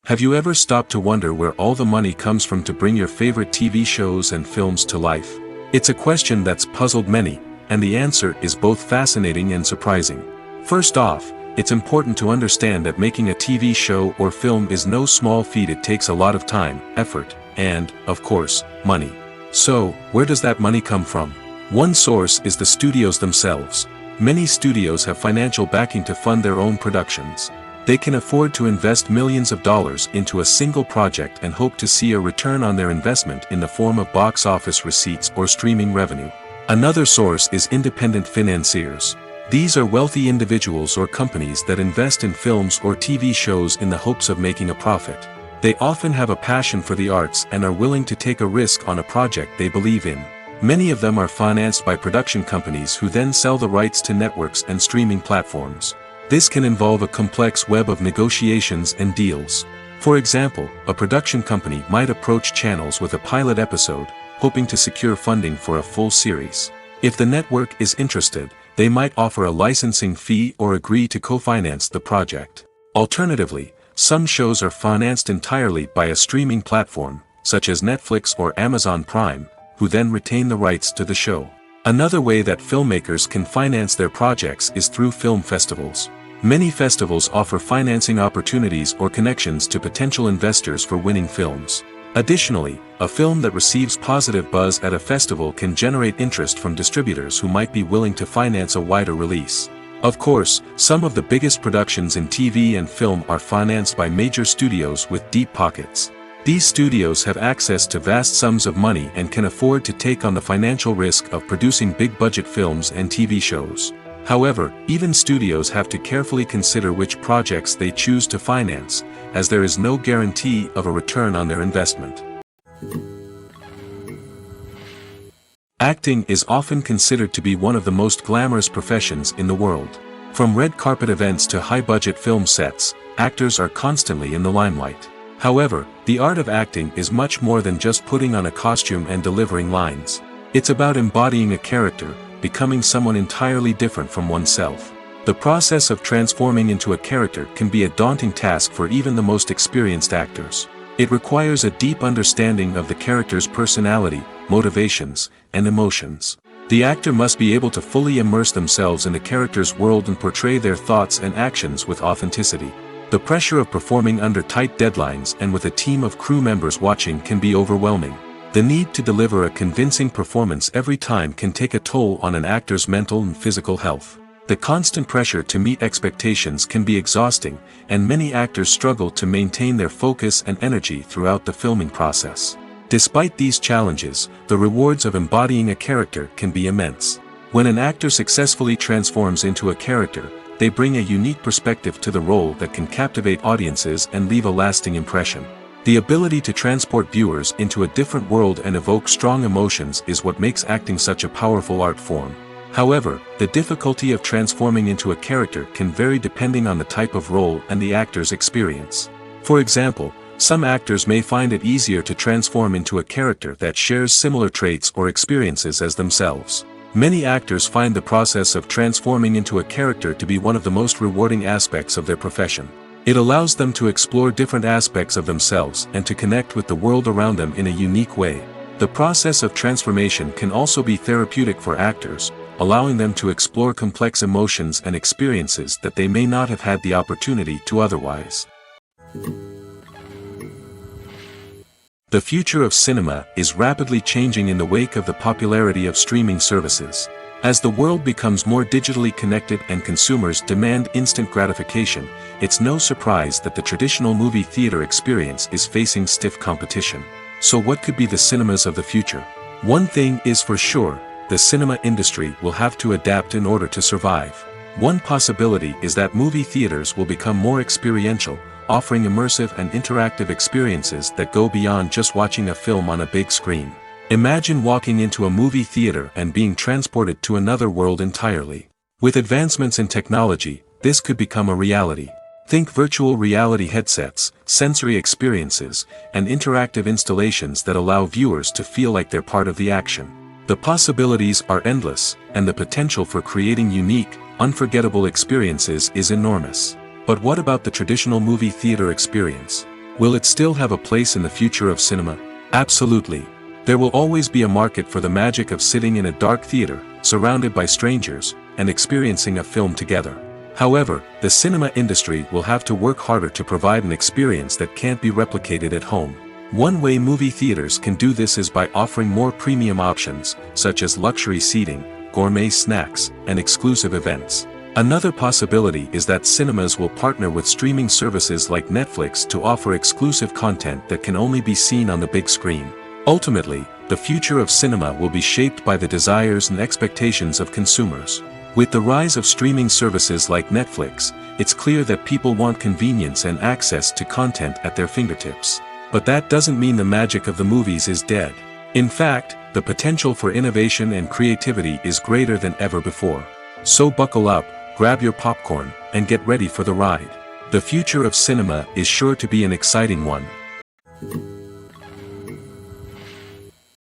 Have you ever stopped to wonder where all the money comes from to bring your favorite TV shows and films to life? It's a question that's puzzled many, and the answer is both fascinating and surprising. First off, it's important to understand that making a TV show or film is no small feat. It takes a lot of time, effort, and, of course, money. So, where does that money come from? One source is the studios themselves. Many studios have financial backing to fund their own productions. They can afford to invest millions of dollars into a single project and hope to see a return on their investment in the form of box office receipts or streaming revenue. Another source is independent financiers. These are wealthy individuals or companies that invest in films or TV shows in the hopes of making a profit. They often have a passion for the arts and are willing to take a risk on a project they believe in. Many of them are financed by production companies who then sell the rights to networks and streaming platforms. This can involve a complex web of negotiations and deals. For example, a production company might approach channels with a pilot episode, hoping to secure funding for a full series. If the network is interested, they might offer a licensing fee or agree to co-finance the project. Alternatively, some shows are financed entirely by a streaming platform, such as Netflix or Amazon Prime, who then retain the rights to the show. Another way that filmmakers can finance their projects is through film festivals. Many festivals offer financing opportunities or connections to potential investors for winning films. Additionally, a film that receives positive buzz at a festival can generate interest from distributors who might be willing to finance a wider release. Of course, some of the biggest productions in TV and film are financed by major studios with deep pockets. These studios have access to vast sums of money and can afford to take on the financial risk of producing big-budget films and TV shows. However, even studios have to carefully consider which projects they choose to finance, as there is no guarantee of a return on their investment. Acting is often considered to be one of the most glamorous professions in the world. From red carpet events to high-budget film sets, actors are constantly in the limelight. However, the art of acting is much more than just putting on a costume and delivering lines. It's about embodying a character, becoming someone entirely different from oneself. The process of transforming into a character can be a daunting task for even the most experienced actors. It requires a deep understanding of the character's personality, motivations, and emotions. The actor must be able to fully immerse themselves in the character's world and portray their thoughts and actions with authenticity. The pressure of performing under tight deadlines and with a team of crew members watching can be overwhelming. The need to deliver a convincing performance every time can take a toll on an actor's mental and physical health. The constant pressure to meet expectations can be exhausting, and many actors struggle to maintain their focus and energy throughout the filming process. Despite these challenges, the rewards of embodying a character can be immense. When an actor successfully transforms into a character, they bring a unique perspective to the role that can captivate audiences and leave a lasting impression. The ability to transport viewers into a different world and evoke strong emotions is what makes acting such a powerful art form. However, the difficulty of transforming into a character can vary depending on the type of role and the actor's experience. For example, some actors may find it easier to transform into a character that shares similar traits or experiences as themselves. Many actors find the process of transforming into a character to be one of the most rewarding aspects of their profession. It allows them to explore different aspects of themselves and to connect with the world around them in a unique way. The process of transformation can also be therapeutic for actors, allowing them to explore complex emotions and experiences that they may not have had the opportunity to otherwise. The future of cinema is rapidly changing in the wake of the popularity of streaming services. As the world becomes more digitally connected and consumers demand instant gratification, it's no surprise that the traditional movie theater experience is facing stiff competition. So what could be the cinemas of the future? One thing is for sure, the cinema industry will have to adapt in order to survive. One possibility is that movie theaters will become more experiential, offering immersive and interactive experiences that go beyond just watching a film on a big screen. Imagine walking into a movie theater and being transported to another world entirely. With advancements in technology, this could become a reality. Think virtual reality headsets, sensory experiences, and interactive installations that allow viewers to feel like they're part of the action. The possibilities are endless, and the potential for creating unique, unforgettable experiences is enormous. But what about the traditional movie theater experience? Will it still have a place in the future of cinema? Absolutely. There will always be a market for the magic of sitting in a dark theater, surrounded by strangers, and experiencing a film together. However, the cinema industry will have to work harder to provide an experience that can't be replicated at home. One way movie theaters can do this is by offering more premium options, such as luxury seating, gourmet snacks, and exclusive events. Another possibility is that cinemas will partner with streaming services like Netflix to offer exclusive content that can only be seen on the big screen. Ultimately, the future of cinema will be shaped by the desires and expectations of consumers. With the rise of streaming services like Netflix, it's clear that people want convenience and access to content at their fingertips. But that doesn't mean the magic of the movies is dead. In fact, the potential for innovation and creativity is greater than ever before. So buckle up, grab your popcorn, and get ready for the ride. The future of cinema is sure to be an exciting one.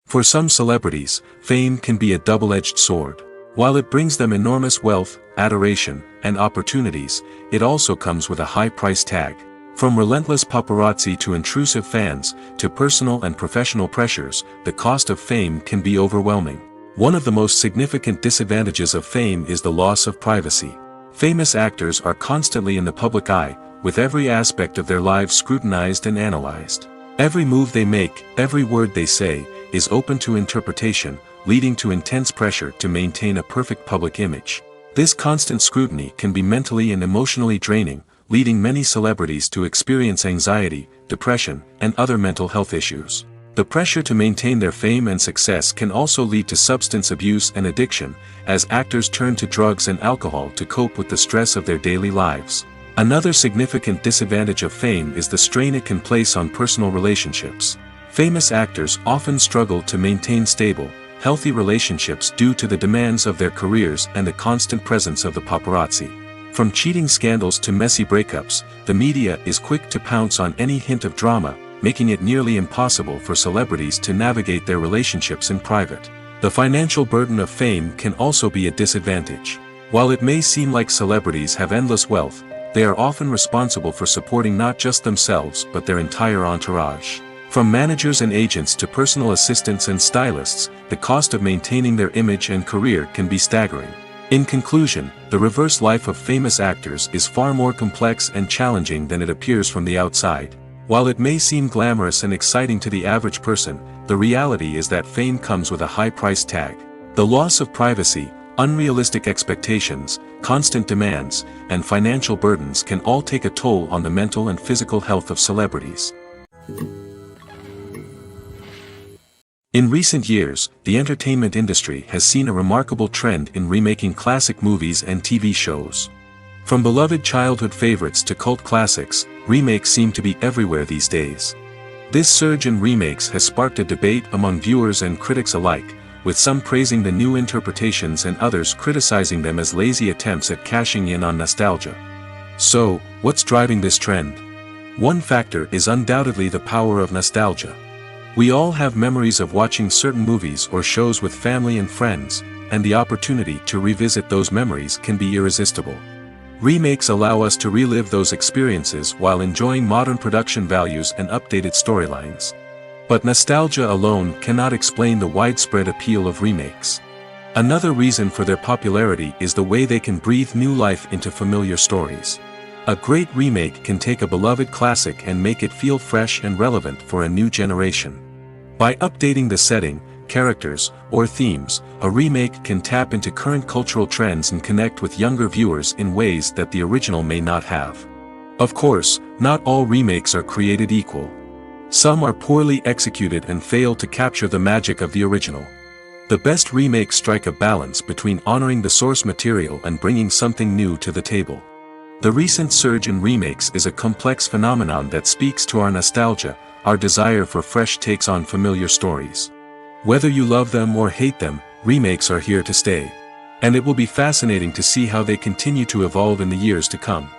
For some celebrities, fame can be a double-edged sword. While it brings them enormous wealth, adoration, and opportunities, it also comes with a high price tag. From relentless paparazzi to intrusive fans, to personal and professional pressures, the cost of fame can be overwhelming. One of the most significant disadvantages of fame is the loss of privacy. Famous actors are constantly in the public eye, with every aspect of their lives scrutinized and analyzed. Every move they make, every word they say, is open to interpretation, leading to intense pressure to maintain a perfect public image. This constant scrutiny can be mentally and emotionally draining, leading many celebrities to experience anxiety, depression, and other mental health issues. The pressure to maintain their fame and success can also lead to substance abuse and addiction, as actors turn to drugs and alcohol to cope with the stress of their daily lives. Another significant disadvantage of fame is the strain it can place on personal relationships. Famous actors often struggle to maintain stable, healthy relationships due to the demands of their careers and the constant presence of the paparazzi. From cheating scandals to messy breakups, the media is quick to pounce on any hint of drama, making it nearly impossible for celebrities to navigate their relationships in private. The financial burden of fame can also be a disadvantage. While it may seem like celebrities have endless wealth, they are often responsible for supporting not just themselves but their entire entourage. From managers and agents to personal assistants and stylists, the cost of maintaining their image and career can be staggering. In conclusion, the reverse life of famous actors is far more complex and challenging than it appears from the outside. While it may seem glamorous and exciting to the average person, the reality is that fame comes with a high price tag. The loss of privacy, unrealistic expectations, constant demands, and financial burdens can all take a toll on the mental and physical health of celebrities. In recent years, the entertainment industry has seen a remarkable trend in remaking classic movies and TV shows. From beloved childhood favorites to cult classics, remakes seem to be everywhere these days. This surge in remakes has sparked a debate among viewers and critics alike, with some praising the new interpretations and others criticizing them as lazy attempts at cashing in on nostalgia. So, what's driving this trend? One factor is undoubtedly the power of nostalgia. We all have memories of watching certain movies or shows with family and friends, and the opportunity to revisit those memories can be irresistible. Remakes allow us to relive those experiences while enjoying modern production values and updated storylines. But nostalgia alone cannot explain the widespread appeal of remakes. Another reason for their popularity is the way they can breathe new life into familiar stories. A great remake can take a beloved classic and make it feel fresh and relevant for a new generation. By updating the setting, characters, or themes, a remake can tap into current cultural trends and connect with younger viewers in ways that the original may not have. Of course, not all remakes are created equal. Some are poorly executed and fail to capture the magic of the original. The best remakes strike a balance between honoring the source material and bringing something new to the table. The recent surge in remakes is a complex phenomenon that speaks to our nostalgia, our desire for fresh takes on familiar stories. Whether you love them or hate them, remakes are here to stay. And it will be fascinating to see how they continue to evolve in the years to come.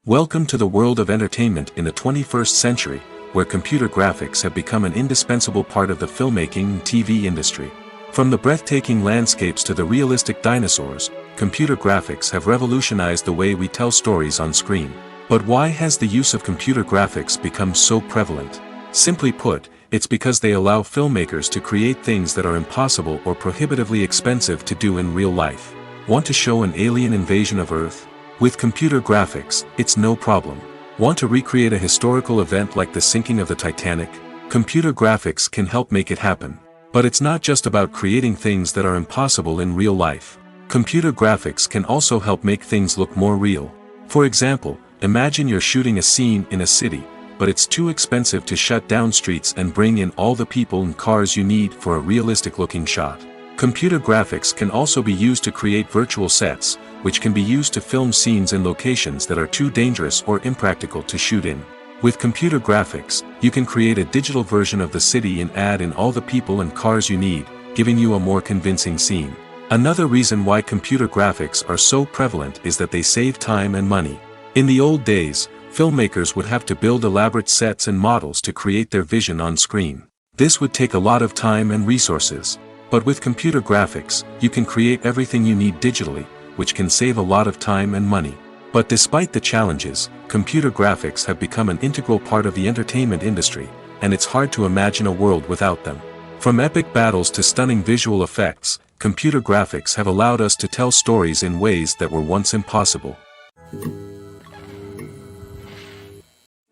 Welcome to the world of entertainment in the 21st century, where computer graphics have become an indispensable part of the filmmaking and TV industry. From the breathtaking landscapes to the realistic dinosaurs, computer graphics have revolutionized the way we tell stories on screen. But why has the use of computer graphics become so prevalent? Simply put, it's because they allow filmmakers to create things that are impossible or prohibitively expensive to do in real life. Want to show an alien invasion of Earth? With computer graphics, it's no problem. Want to recreate a historical event like the sinking of the Titanic? Computer graphics can help make it happen. But it's not just about creating things that are impossible in real life. Computer graphics can also help make things look more real. For example, imagine you're shooting a scene in a city, but it's too expensive to shut down streets and bring in all the people and cars you need for a realistic-looking shot. Computer graphics can also be used to create virtual sets, which can be used to film scenes in locations that are too dangerous or impractical to shoot in. With computer graphics, you can create a digital version of the city and add in all the people and cars you need, giving you a more convincing scene. Another reason why computer graphics are so prevalent is that they save time and money. In the old days, filmmakers would have to build elaborate sets and models to create their vision on screen. This would take a lot of time and resources. But with computer graphics, you can create everything you need digitally, which can save a lot of time and money. But despite the challenges, computer graphics have become an integral part of the entertainment industry, and it's hard to imagine a world without them. From epic battles to stunning visual effects, computer graphics have allowed us to tell stories in ways that were once impossible.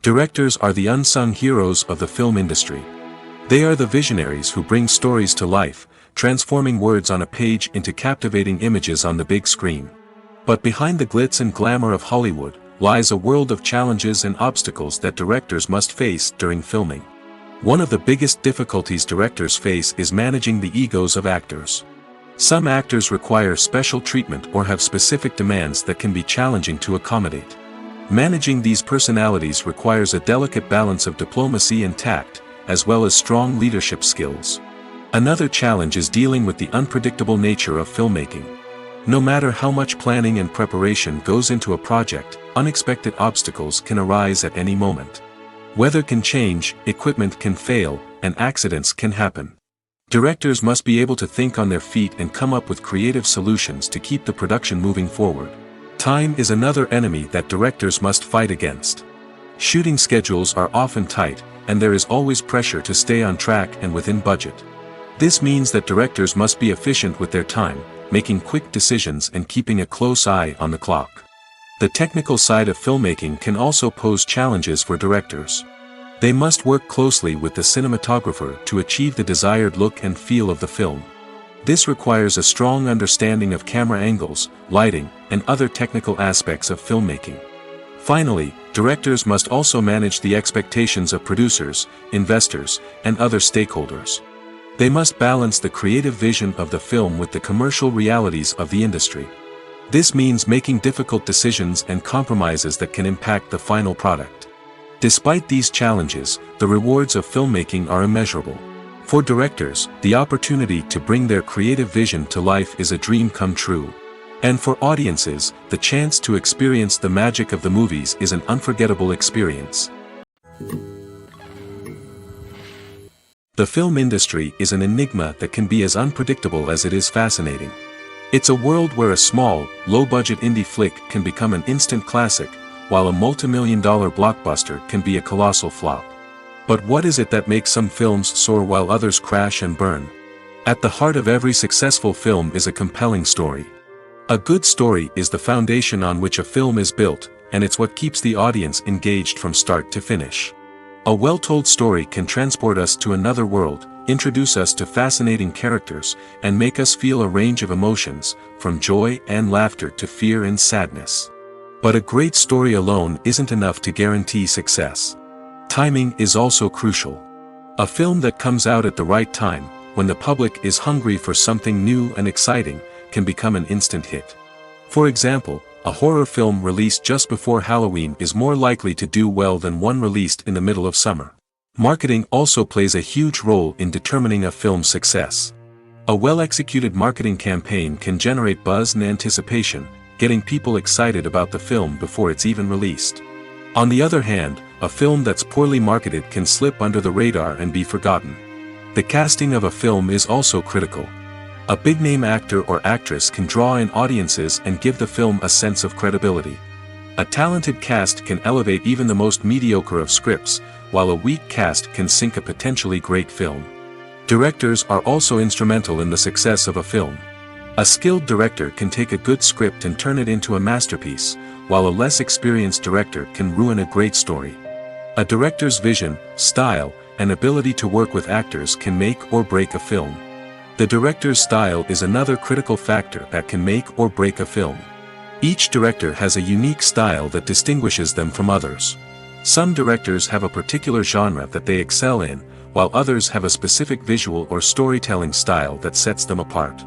Directors are the unsung heroes of the film industry. They are the visionaries who bring stories to life, transforming words on a page into captivating images on the big screen. But behind the glitz and glamour of Hollywood, lies a world of challenges and obstacles that directors must face during filming. One of the biggest difficulties directors face is managing the egos of actors. Some actors require special treatment or have specific demands that can be challenging to accommodate. Managing these personalities requires a delicate balance of diplomacy and tact, as well as strong leadership skills. Another challenge is dealing with the unpredictable nature of filmmaking. No matter how much planning and preparation goes into a project, unexpected obstacles can arise at any moment. Weather can change, equipment can fail, and accidents can happen. Directors must be able to think on their feet and come up with creative solutions to keep the production moving forward. Time is another enemy that directors must fight against. Shooting schedules are often tight, and there is always pressure to stay on track and within budget. This means that directors must be efficient with their time, making quick decisions and keeping a close eye on the clock. The technical side of filmmaking can also pose challenges for directors. They must work closely with the cinematographer to achieve the desired look and feel of the film. This requires a strong understanding of camera angles, lighting, and other technical aspects of filmmaking. Finally, directors must also manage the expectations of producers, investors, and other stakeholders. They must balance the creative vision of the film with the commercial realities of the industry. This means making difficult decisions and compromises that can impact the final product. Despite these challenges, the rewards of filmmaking are immeasurable. For directors, the opportunity to bring their creative vision to life is a dream come true. And for audiences, the chance to experience the magic of the movies is an unforgettable experience. The film industry is an enigma that can be as unpredictable as it is fascinating. It's a world where a small, low-budget indie flick can become an instant classic, while a multi-million-dollar blockbuster can be a colossal flop. But what is it that makes some films soar while others crash and burn? At the heart of every successful film is a compelling story. A good story is the foundation on which a film is built, and it's what keeps the audience engaged from start to finish. A well-told story can transport us to another world, introduce us to fascinating characters, and make us feel a range of emotions, from joy and laughter to fear and sadness. But a great story alone isn't enough to guarantee success. Timing is also crucial. A film that comes out at the right time, when the public is hungry for something new and exciting, can become an instant hit. For example, a horror film released just before Halloween is more likely to do well than one released in the middle of summer. Marketing also plays a huge role in determining a film's success. A well-executed marketing campaign can generate buzz and anticipation, getting people excited about the film before it's even released. On the other hand, a film that's poorly marketed can slip under the radar and be forgotten. The casting of a film is also critical. A big-name actor or actress can draw in audiences and give the film a sense of credibility. A talented cast can elevate even the most mediocre of scripts, while a weak cast can sink a potentially great film. Directors are also instrumental in the success of a film. A skilled director can take a good script and turn it into a masterpiece, while a less experienced director can ruin a great story. A director's vision, style, and ability to work with actors can make or break a film. The director's style is another critical factor that can make or break a film. Each director has a unique style that distinguishes them from others. Some directors have a particular genre that they excel in, while others have a specific visual or storytelling style that sets them apart.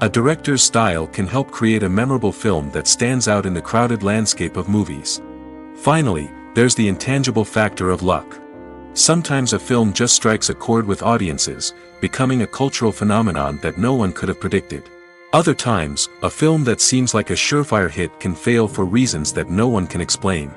A director's style can help create a memorable film that stands out in the crowded landscape of movies. Finally, there's the intangible factor of luck. Sometimes a film just strikes a chord with audiences, becoming a cultural phenomenon that no one could have predicted. Other times, a film that seems like a surefire hit can fail for reasons that no one can explain.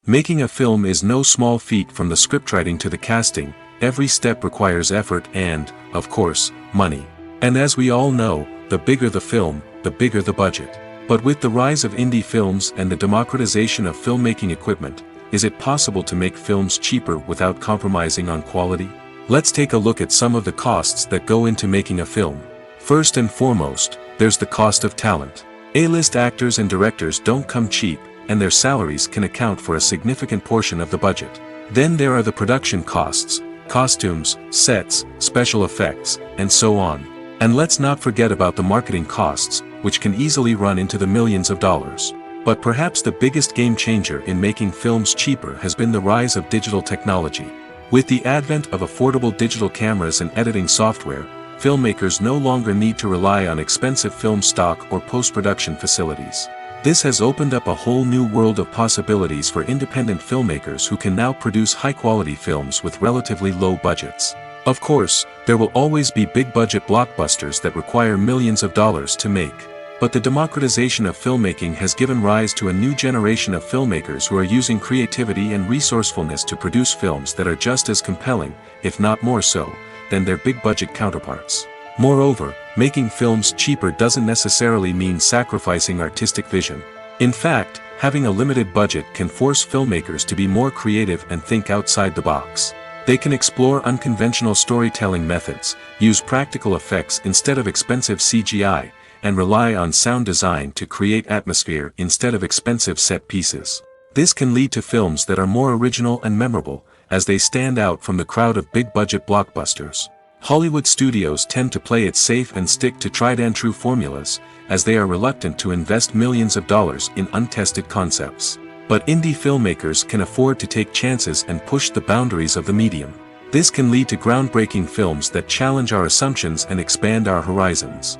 Making a film is no small feat. From the scriptwriting to the casting, every step requires effort and, of course, money. And as we all know, the bigger the film, the bigger the budget. But with the rise of indie films and the democratization of filmmaking equipment, is it possible to make films cheaper without compromising on quality? Let's take a look at some of the costs that go into making a film. First and foremost, there's the cost of talent. A-list actors and directors don't come cheap, and their salaries can account for a significant portion of the budget. Then there are the production costs, costumes, sets, special effects, and so on. And let's not forget about the marketing costs, which can easily run into the millions of dollars. But perhaps the biggest game changer in making films cheaper has been the rise of digital technology. With the advent of affordable digital cameras and editing software, filmmakers no longer need to rely on expensive film stock or post-production facilities. This has opened up a whole new world of possibilities for independent filmmakers who can now produce high-quality films with relatively low budgets. Of course, there will always be big-budget blockbusters that require millions of dollars to make. But the democratization of filmmaking has given rise to a new generation of filmmakers who are using creativity and resourcefulness to produce films that are just as compelling, if not more so, than their big-budget counterparts. Moreover, making films cheaper doesn't necessarily mean sacrificing artistic vision. In fact, having a limited budget can force filmmakers to be more creative and think outside the box. They can explore unconventional storytelling methods, use practical effects instead of expensive CGI, and rely on sound design to create atmosphere instead of expensive set pieces. This can lead to films that are more original and memorable, as they stand out from the crowd of big-budget blockbusters. Hollywood studios tend to play it safe and stick to tried-and-true formulas, as they are reluctant to invest millions of dollars in untested concepts. But indie filmmakers can afford to take chances and push the boundaries of the medium. This can lead to groundbreaking films that challenge our assumptions and expand our horizons.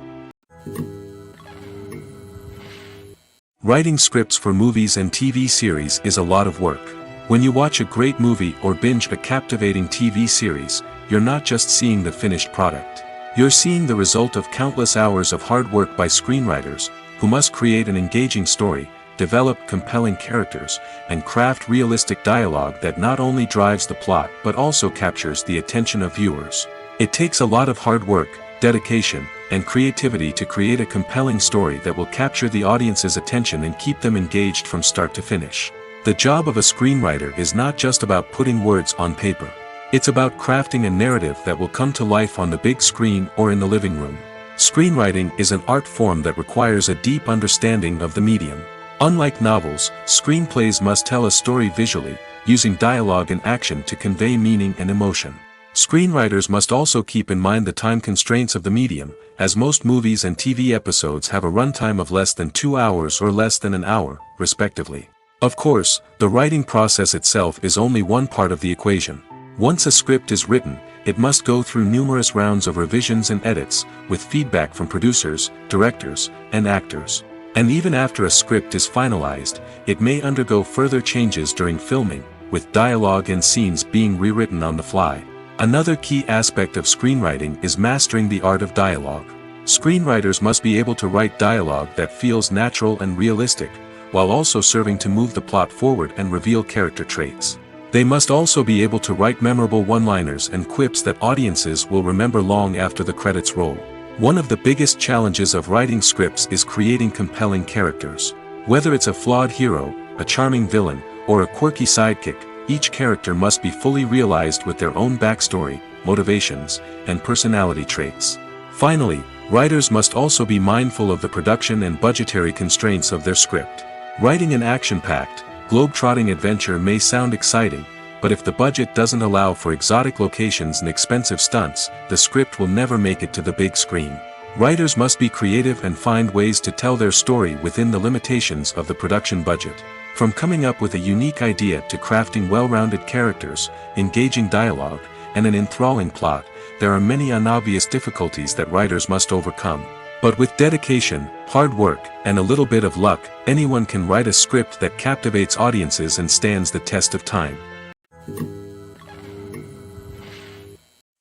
Writing scripts for movies and TV series is a lot of work. When you watch a great movie or binge a captivating TV series, you're not just seeing the finished product. You're seeing the result of countless hours of hard work by screenwriters, who must create an engaging story, develop compelling characters, and craft realistic dialogue that not only drives the plot but also captures the attention of viewers. It takes a lot of hard work, dedication, and creativity to create a compelling story that will capture the audience's attention and keep them engaged from start to finish. The job of a screenwriter is not just about putting words on paper. It's about crafting a narrative that will come to life on the big screen or in the living room. Screenwriting is an art form that requires a deep understanding of the medium. Unlike novels, screenplays must tell a story visually, using dialogue and action to convey meaning and emotion. Screenwriters must also keep in mind the time constraints of the medium, as most movies and TV episodes have a runtime of less than 2 hours or less than an hour, respectively. Of course, the writing process itself is only one part of the equation. Once a script is written, it must go through numerous rounds of revisions and edits, with feedback from producers, directors, and actors. And even after a script is finalized, it may undergo further changes during filming, with dialogue and scenes being rewritten on the fly. Another key aspect of screenwriting is mastering the art of dialogue. Screenwriters must be able to write dialogue that feels natural and realistic, while also serving to move the plot forward and reveal character traits. They must also be able to write memorable one-liners and quips that audiences will remember long after the credits roll. One of the biggest challenges of writing scripts is creating compelling characters. Whether it's a flawed hero, a charming villain, or a quirky sidekick, each character must be fully realized with their own backstory, motivations, and personality traits. Finally, writers must also be mindful of the production and budgetary constraints of their script. Writing an action-packed, globe-trotting adventure may sound exciting, but if the budget doesn't allow for exotic locations and expensive stunts, the script will never make it to the big screen. Writers must be creative and find ways to tell their story within the limitations of the production budget. From coming up with a unique idea to crafting well-rounded characters, engaging dialogue, and an enthralling plot, there are many unobvious difficulties that writers must overcome. But with dedication, hard work, and a little bit of luck, anyone can write a script that captivates audiences and stands the test of time.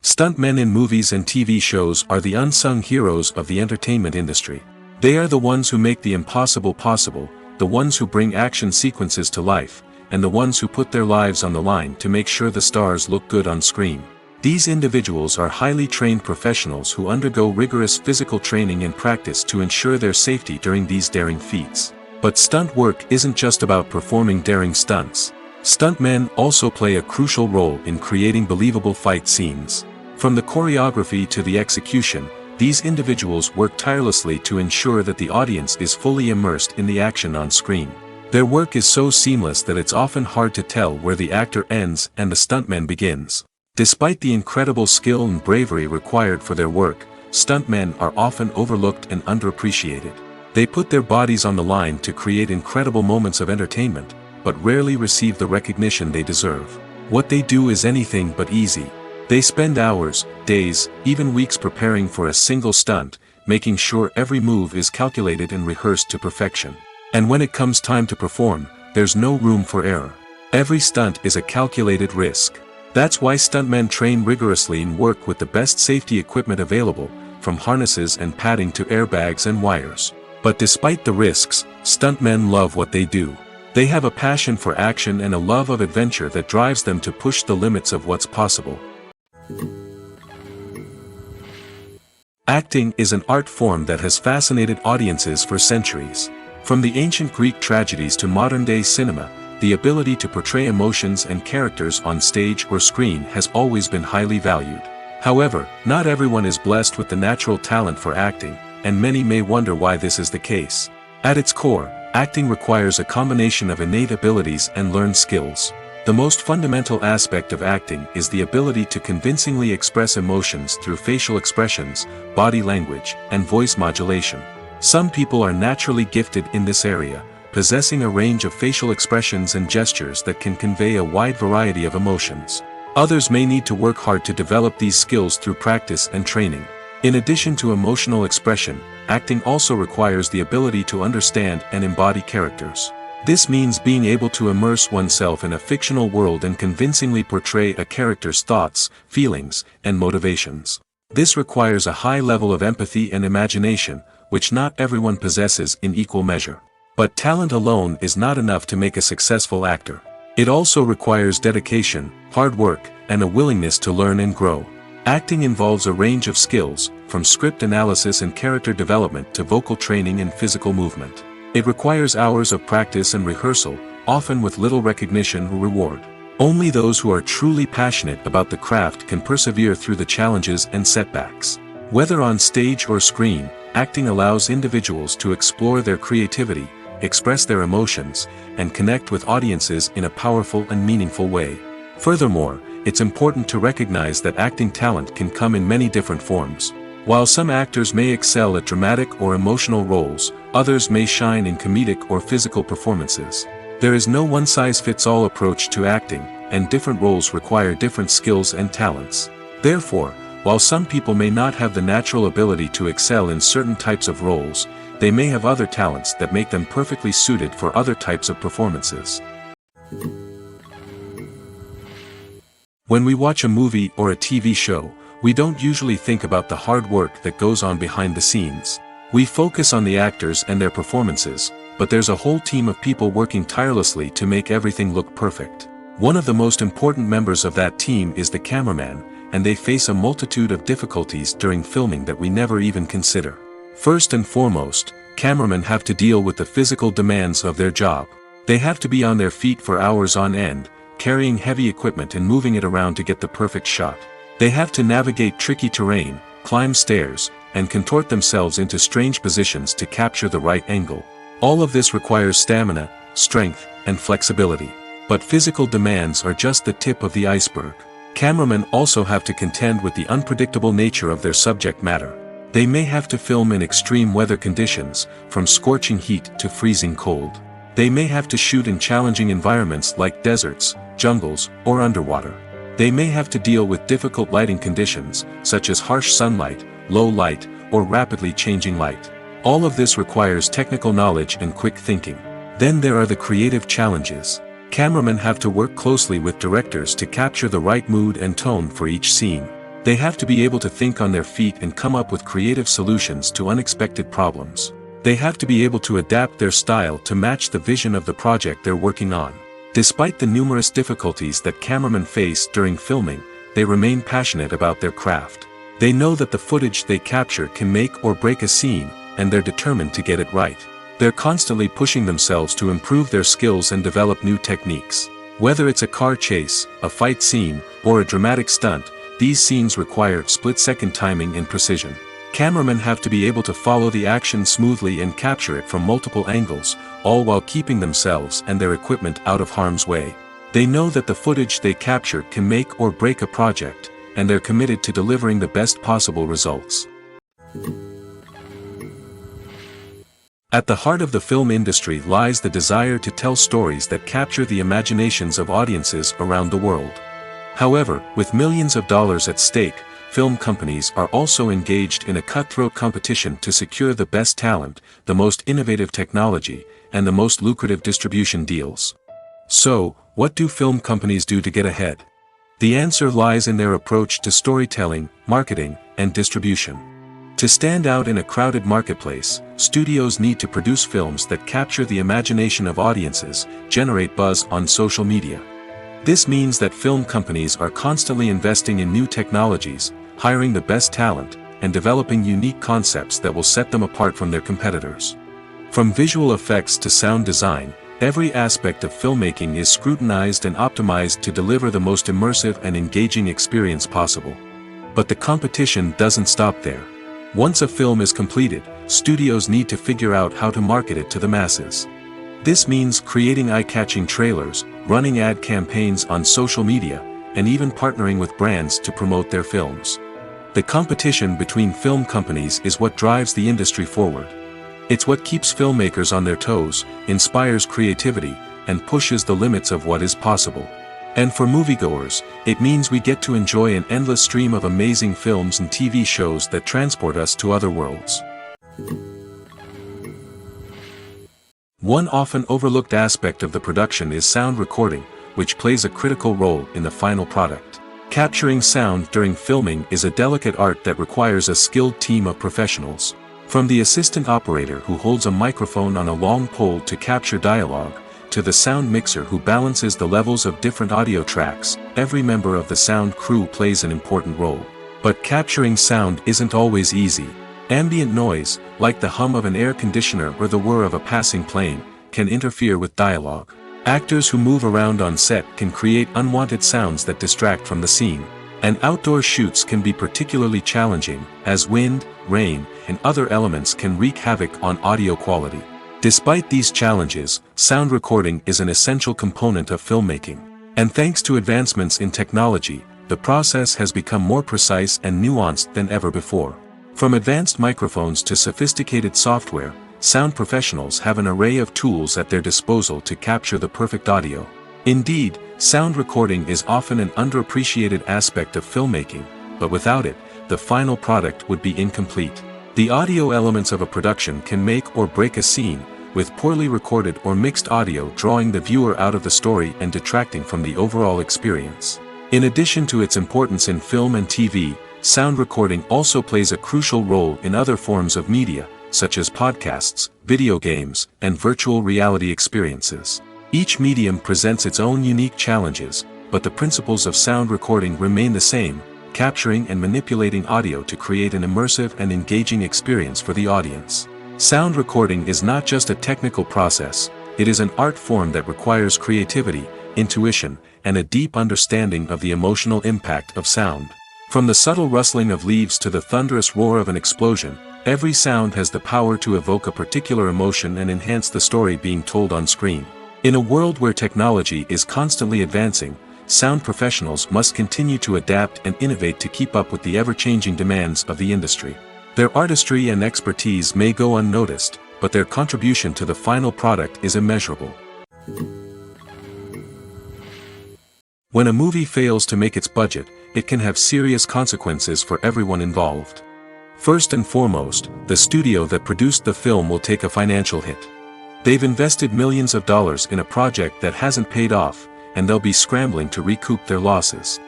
Stuntmen in movies and TV shows are the unsung heroes of the entertainment industry. They are the ones who make the impossible possible, the ones who bring action sequences to life, and the ones who put their lives on the line to make sure the stars look good on screen. These individuals are highly trained professionals who undergo rigorous physical training and practice to ensure their safety during these daring feats. But stunt work isn't just about performing daring stunts. Stuntmen also play a crucial role in creating believable fight scenes. From the choreography to the execution, these individuals work tirelessly to ensure that the audience is fully immersed in the action on screen. Their work is so seamless that it's often hard to tell where the actor ends and the stuntman begins. Despite the incredible skill and bravery required for their work, stuntmen are often overlooked and underappreciated. They put their bodies on the line to create incredible moments of entertainment, but rarely receive the recognition they deserve. What they do is anything but easy. They spend hours, days, even weeks preparing for a single stunt, making sure every move is calculated and rehearsed to perfection. And when it comes time to perform, there's no room for error. Every stunt is a calculated risk. That's why stuntmen train rigorously and work with the best safety equipment available, from harnesses and padding to airbags and wires. But despite the risks, stuntmen love what they do. They have a passion for action and a love of adventure that drives them to push the limits of what's possible. Acting is an art form that has fascinated audiences for centuries. From the ancient Greek tragedies to modern-day cinema, the ability to portray emotions and characters on stage or screen has always been highly valued. However, not everyone is blessed with the natural talent for acting, and many may wonder why this is the case. At its core, acting requires a combination of innate abilities and learned skills. The most fundamental aspect of acting is the ability to convincingly express emotions through facial expressions, body language, and voice modulation. Some people are naturally gifted in this area, possessing a range of facial expressions and gestures that can convey a wide variety of emotions. Others may need to work hard to develop these skills through practice and training. In addition to emotional expression, acting also requires the ability to understand and embody characters. This means being able to immerse oneself in a fictional world and convincingly portray a character's thoughts, feelings, and motivations. This requires a high level of empathy and imagination, which not everyone possesses in equal measure. But talent alone is not enough to make a successful actor. It also requires dedication, hard work, and a willingness to learn and grow. Acting involves a range of skills, from script analysis and character development to vocal training and physical movement. It requires hours of practice and rehearsal, often with little recognition or reward. Only those who are truly passionate about the craft can persevere through the challenges and setbacks. Whether on stage or screen, acting allows individuals to explore their creativity, express their emotions, and connect with audiences in a powerful and meaningful way. Furthermore, it's important to recognize that acting talent can come in many different forms. While some actors may excel at dramatic or emotional roles, others may shine in comedic or physical performances. There is no one-size-fits-all approach to acting, and different roles require different skills and talents. Therefore, while some people may not have the natural ability to excel in certain types of roles, they may have other talents that make them perfectly suited for other types of performances. When we watch a movie or a TV show, we don't usually think about the hard work that goes on behind the scenes. We focus on the actors and their performances, but there's a whole team of people working tirelessly to make everything look perfect. One of the most important members of that team is the cameraman, and they face a multitude of difficulties during filming that we never even consider. First and foremost, cameramen have to deal with the physical demands of their job. They have to be on their feet for hours on end, carrying heavy equipment and moving it around to get the perfect shot. They have to navigate tricky terrain, climb stairs, and contort themselves into strange positions to capture the right angle. All of this requires stamina, strength, and flexibility. But physical demands are just the tip of the iceberg. Cameramen also have to contend with the unpredictable nature of their subject matter. They may have to film in extreme weather conditions, from scorching heat to freezing cold. They may have to shoot in challenging environments like deserts, jungles, or underwater. They may have to deal with difficult lighting conditions, such as harsh sunlight, low light, or rapidly changing light. All of this requires technical knowledge and quick thinking. Then there are the creative challenges. Cameramen have to work closely with directors to capture the right mood and tone for each scene. They have to be able to think on their feet and come up with creative solutions to unexpected problems. They have to be able to adapt their style to match the vision of the project they're working on. Despite the numerous difficulties that cameramen face during filming, they remain passionate about their craft. They know that the footage they capture can make or break a scene, and they're determined to get it right. They're constantly pushing themselves to improve their skills and develop new techniques. Whether it's a car chase, a fight scene, or a dramatic stunt, these scenes require split-second timing and precision. Cameramen have to be able to follow the action smoothly and capture it from multiple angles, all while keeping themselves and their equipment out of harm's way. They know that the footage they capture can make or break a project, and they're committed to delivering the best possible results. At the heart of the film industry lies the desire to tell stories that capture the imaginations of audiences around the world. However, with millions of dollars at stake, film companies are also engaged in a cutthroat competition to secure the best talent, the most innovative technology, and the most lucrative distribution deals. So, what do film companies do to get ahead? The answer lies in their approach to storytelling, marketing, and distribution. To stand out in a crowded marketplace, studios need to produce films that capture the imagination of audiences, generate buzz on social media. This means that film companies are constantly investing in new technologies, hiring the best talent, and developing unique concepts that will set them apart from their competitors. From visual effects to sound design, every aspect of filmmaking is scrutinized and optimized to deliver the most immersive and engaging experience possible. But the competition doesn't stop there. Once a film is completed, studios need to figure out how to market it to the masses. This means creating eye-catching trailers, running ad campaigns on social media, and even partnering with brands to promote their films. The competition between film companies is what drives the industry forward. It's what keeps filmmakers on their toes, inspires creativity, and pushes the limits of what is possible. And for moviegoers, it means we get to enjoy an endless stream of amazing films and TV shows that transport us to other worlds. One often overlooked aspect of the production is sound recording, which plays a critical role in the final product. Capturing sound during filming is a delicate art that requires a skilled team of professionals. From the assistant operator who holds a microphone on a long pole to capture dialogue, to the sound mixer who balances the levels of different audio tracks, every member of the sound crew plays an important role. But capturing sound isn't always easy. Ambient noise, like the hum of an air conditioner or the whir of a passing plane, can interfere with dialogue. Actors who move around on set can create unwanted sounds that distract from the scene. And outdoor shoots can be particularly challenging, as wind, rain, and other elements can wreak havoc on audio quality. Despite these challenges, sound recording is an essential component of filmmaking. And thanks to advancements in technology, the process has become more precise and nuanced than ever before. From advanced microphones to sophisticated software, sound professionals have an array of tools at their disposal to capture the perfect audio. Indeed, sound recording is often an underappreciated aspect of filmmaking, but without it, the final product would be incomplete. The audio elements of a production can make or break a scene, with poorly recorded or mixed audio drawing the viewer out of the story and detracting from the overall experience. In addition to its importance in film and TV, sound recording also plays a crucial role in other forms of media, such as podcasts, video games, and virtual reality experiences. Each medium presents its own unique challenges, but the principles of sound recording remain the same, capturing and manipulating audio to create an immersive and engaging experience for the audience. Sound recording is not just a technical process, it is an art form that requires creativity, intuition, and a deep understanding of the emotional impact of sound. From the subtle rustling of leaves to the thunderous roar of an explosion, every sound has the power to evoke a particular emotion and enhance the story being told on screen. In a world where technology is constantly advancing, sound professionals must continue to adapt and innovate to keep up with the ever-changing demands of the industry. Their artistry and expertise may go unnoticed, but their contribution to the final product is immeasurable. When a movie fails to make its budget, it can have serious consequences for everyone involved. First and foremost, the studio that produced the film will take a financial hit. They've invested millions of dollars in a project that hasn't paid off, and they'll be scrambling to recoup their losses.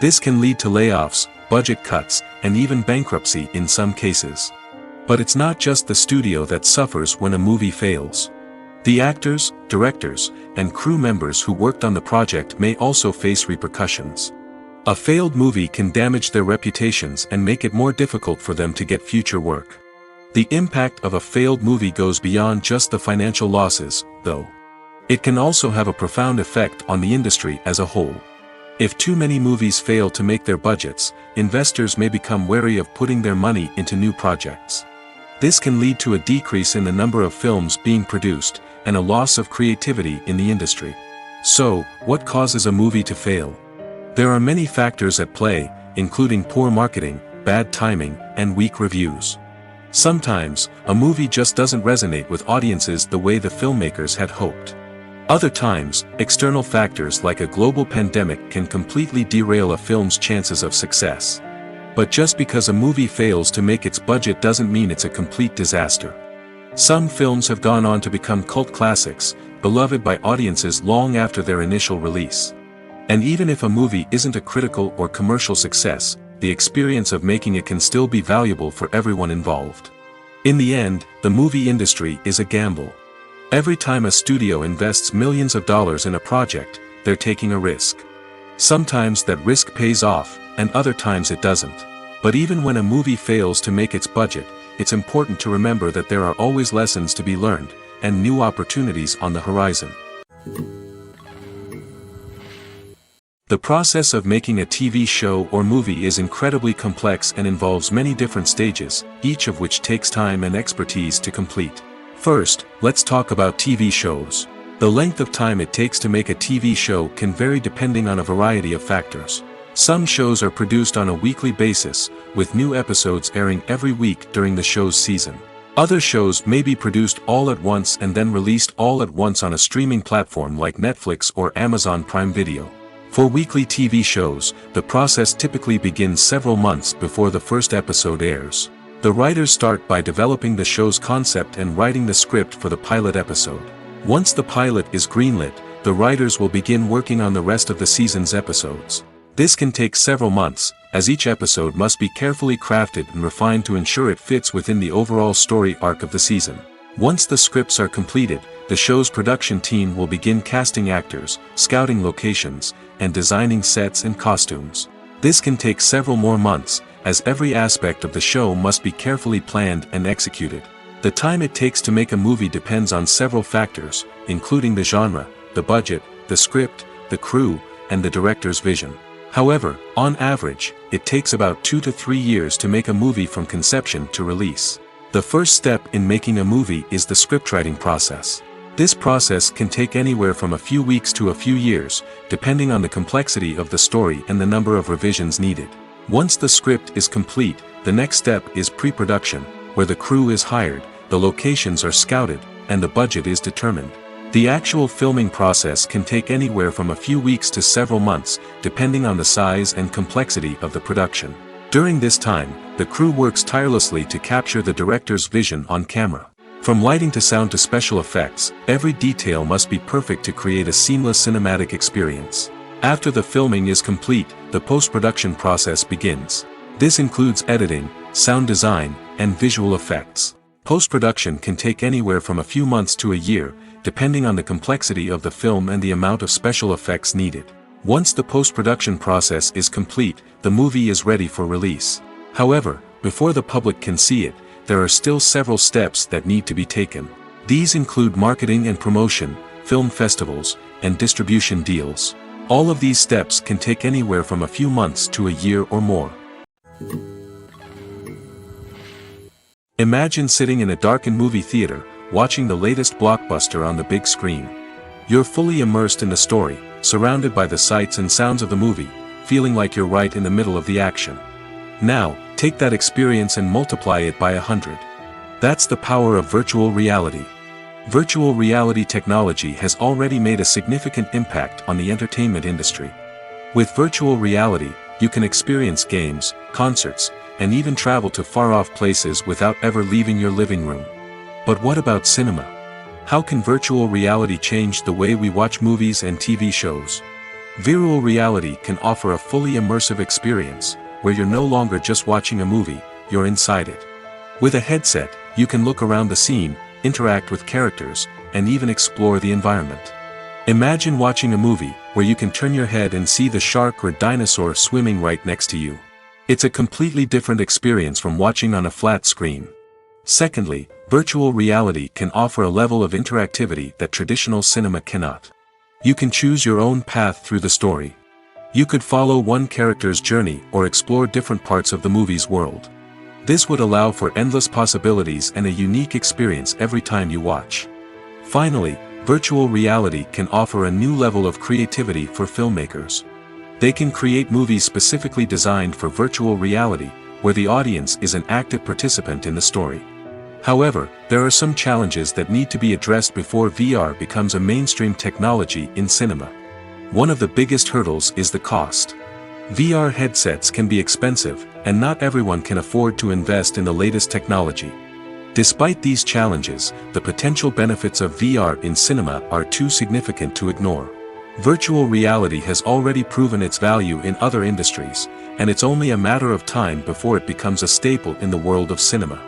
This can lead to layoffs, budget cuts, and even bankruptcy in some cases. But it's not just the studio that suffers when a movie fails. The actors, directors, and crew members who worked on the project may also face repercussions. A failed movie can damage their reputations and make it more difficult for them to get future work. The impact of a failed movie goes beyond just the financial losses, though. It can also have a profound effect on the industry as a whole. If too many movies fail to make their budgets, investors may become wary of putting their money into new projects. This can lead to a decrease in the number of films being produced, and a loss of creativity in the industry. So, what causes a movie to fail? There are many factors at play, including poor marketing, bad timing, and weak reviews. Sometimes, a movie just doesn't resonate with audiences the way the filmmakers had hoped. Other times, external factors like a global pandemic can completely derail a film's chances of success. But just because a movie fails to make its budget doesn't mean it's a complete disaster. Some films have gone on to become cult classics, beloved by audiences long after their initial release. And even if a movie isn't a critical or commercial success, the experience of making it can still be valuable for everyone involved. In the end, the movie industry is a gamble. Every time a studio invests millions of dollars in a project, they're taking a risk. Sometimes that risk pays off, and other times it doesn't. But even when a movie fails to make its budget, it's important to remember that there are always lessons to be learned, and new opportunities on the horizon. The process of making a TV show or movie is incredibly complex and involves many different stages, each of which takes time and expertise to complete. First, let's talk about TV shows. The length of time it takes to make a TV show can vary depending on a variety of factors. Some shows are produced on a weekly basis, with new episodes airing every week during the show's season. Other shows may be produced all at once and then released all at once on a streaming platform like Netflix or Amazon Prime Video. For weekly TV shows, the process typically begins several months before the first episode airs. The writers start by developing the show's concept and writing the script for the pilot episode. Once the pilot is greenlit, the writers will begin working on the rest of the season's episodes. This can take several months, as each episode must be carefully crafted and refined to ensure it fits within the overall story arc of the season. Once the scripts are completed, the show's production team will begin casting actors, scouting locations, and designing sets and costumes. This can take several more months, as every aspect of the show must be carefully planned and executed. The time it takes to make a movie depends on several factors, including the genre, the budget, the script, the crew, and the director's vision. However, on average, it takes about 2 to 3 years to make a movie from conception to release. The first step in making a movie is the scriptwriting process. This process can take anywhere from a few weeks to a few years, depending on the complexity of the story and the number of revisions needed. Once the script is complete, the next step is pre-production, where the crew is hired, the locations are scouted, and the budget is determined. The actual filming process can take anywhere from a few weeks to several months, depending on the size and complexity of the production. During this time, the crew works tirelessly to capture the director's vision on camera. From lighting to sound to special effects, every detail must be perfect to create a seamless cinematic experience. After the filming is complete, the post-production process begins. This includes editing, sound design, and visual effects. Post-production can take anywhere from a few months to a year, depending on the complexity of the film and the amount of special effects needed. Once the post-production process is complete, the movie is ready for release. However, before the public can see it, there are still several steps that need to be taken. These include marketing and promotion, film festivals, and distribution deals. All of these steps can take anywhere from a few months to a year or more. Imagine sitting in a darkened movie theater, watching the latest blockbuster on the big screen. You're fully immersed in the story, surrounded by the sights and sounds of the movie, feeling like you're right in the middle of the action. Now, take that experience and multiply it by 100. That's the power of virtual reality. Virtual reality technology has already made a significant impact on the entertainment industry. With virtual reality, you can experience games, concerts, and even travel to far-off places without ever leaving your living room. But what about cinema? How can virtual reality change the way we watch movies and TV shows? Virtual reality can offer a fully immersive experience, where you're no longer just watching a movie, you're inside it. With a headset, you can look around the scene, interact with characters, and even explore the environment. Imagine watching a movie where you can turn your head and see the shark or dinosaur swimming right next to you. It's a completely different experience from watching on a flat screen. Secondly, virtual reality can offer a level of interactivity that traditional cinema cannot. You can choose your own path through the story. You could follow one character's journey or explore different parts of the movie's world. This would allow for endless possibilities and a unique experience every time you watch. Finally, virtual reality can offer a new level of creativity for filmmakers. They can create movies specifically designed for virtual reality, where the audience is an active participant in the story. However, there are some challenges that need to be addressed before VR becomes a mainstream technology in cinema. One of the biggest hurdles is the cost. VR headsets can be expensive, and not everyone can afford to invest in the latest technology. Despite these challenges, the potential benefits of VR in cinema are too significant to ignore. Virtual reality has already proven its value in other industries, and it's only a matter of time before it becomes a staple in the world of cinema.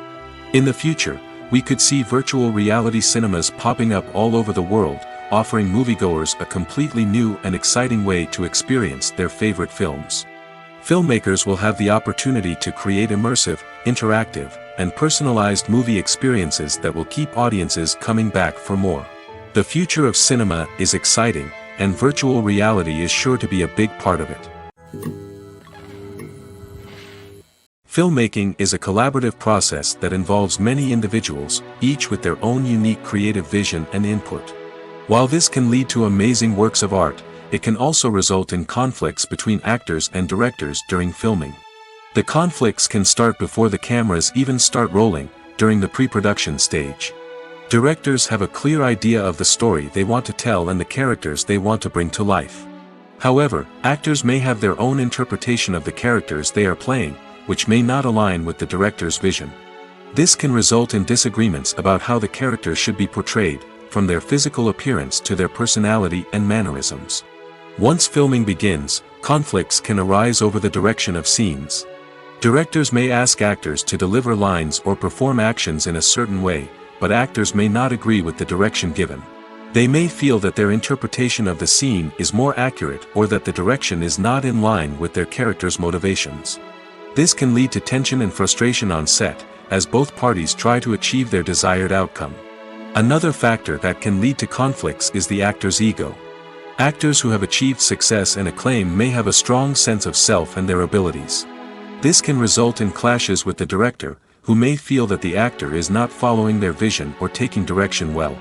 In the future, we could see virtual reality cinemas popping up all over the world, offering moviegoers a completely new and exciting way to experience their favorite films. Filmmakers will have the opportunity to create immersive, interactive, and personalized movie experiences that will keep audiences coming back for more. The future of cinema is exciting, and virtual reality is sure to be a big part of it. Filmmaking is a collaborative process that involves many individuals, each with their own unique creative vision and input. While this can lead to amazing works of art, it can also result in conflicts between actors and directors during filming. The conflicts can start before the cameras even start rolling, during the pre-production stage. Directors have a clear idea of the story they want to tell and the characters they want to bring to life. However, actors may have their own interpretation of the characters they are playing, which may not align with the director's vision. This can result in disagreements about how the characters should be portrayed, from their physical appearance to their personality and mannerisms. Once filming begins, conflicts can arise over the direction of scenes. Directors may ask actors to deliver lines or perform actions in a certain way, but actors may not agree with the direction given. They may feel that their interpretation of the scene is more accurate or that the direction is not in line with their character's motivations. This can lead to tension and frustration on set, as both parties try to achieve their desired outcome. Another factor that can lead to conflicts is the actor's ego. Actors who have achieved success and acclaim may have a strong sense of self and their abilities. This can result in clashes with the director, who may feel that the actor is not following their vision or taking direction well.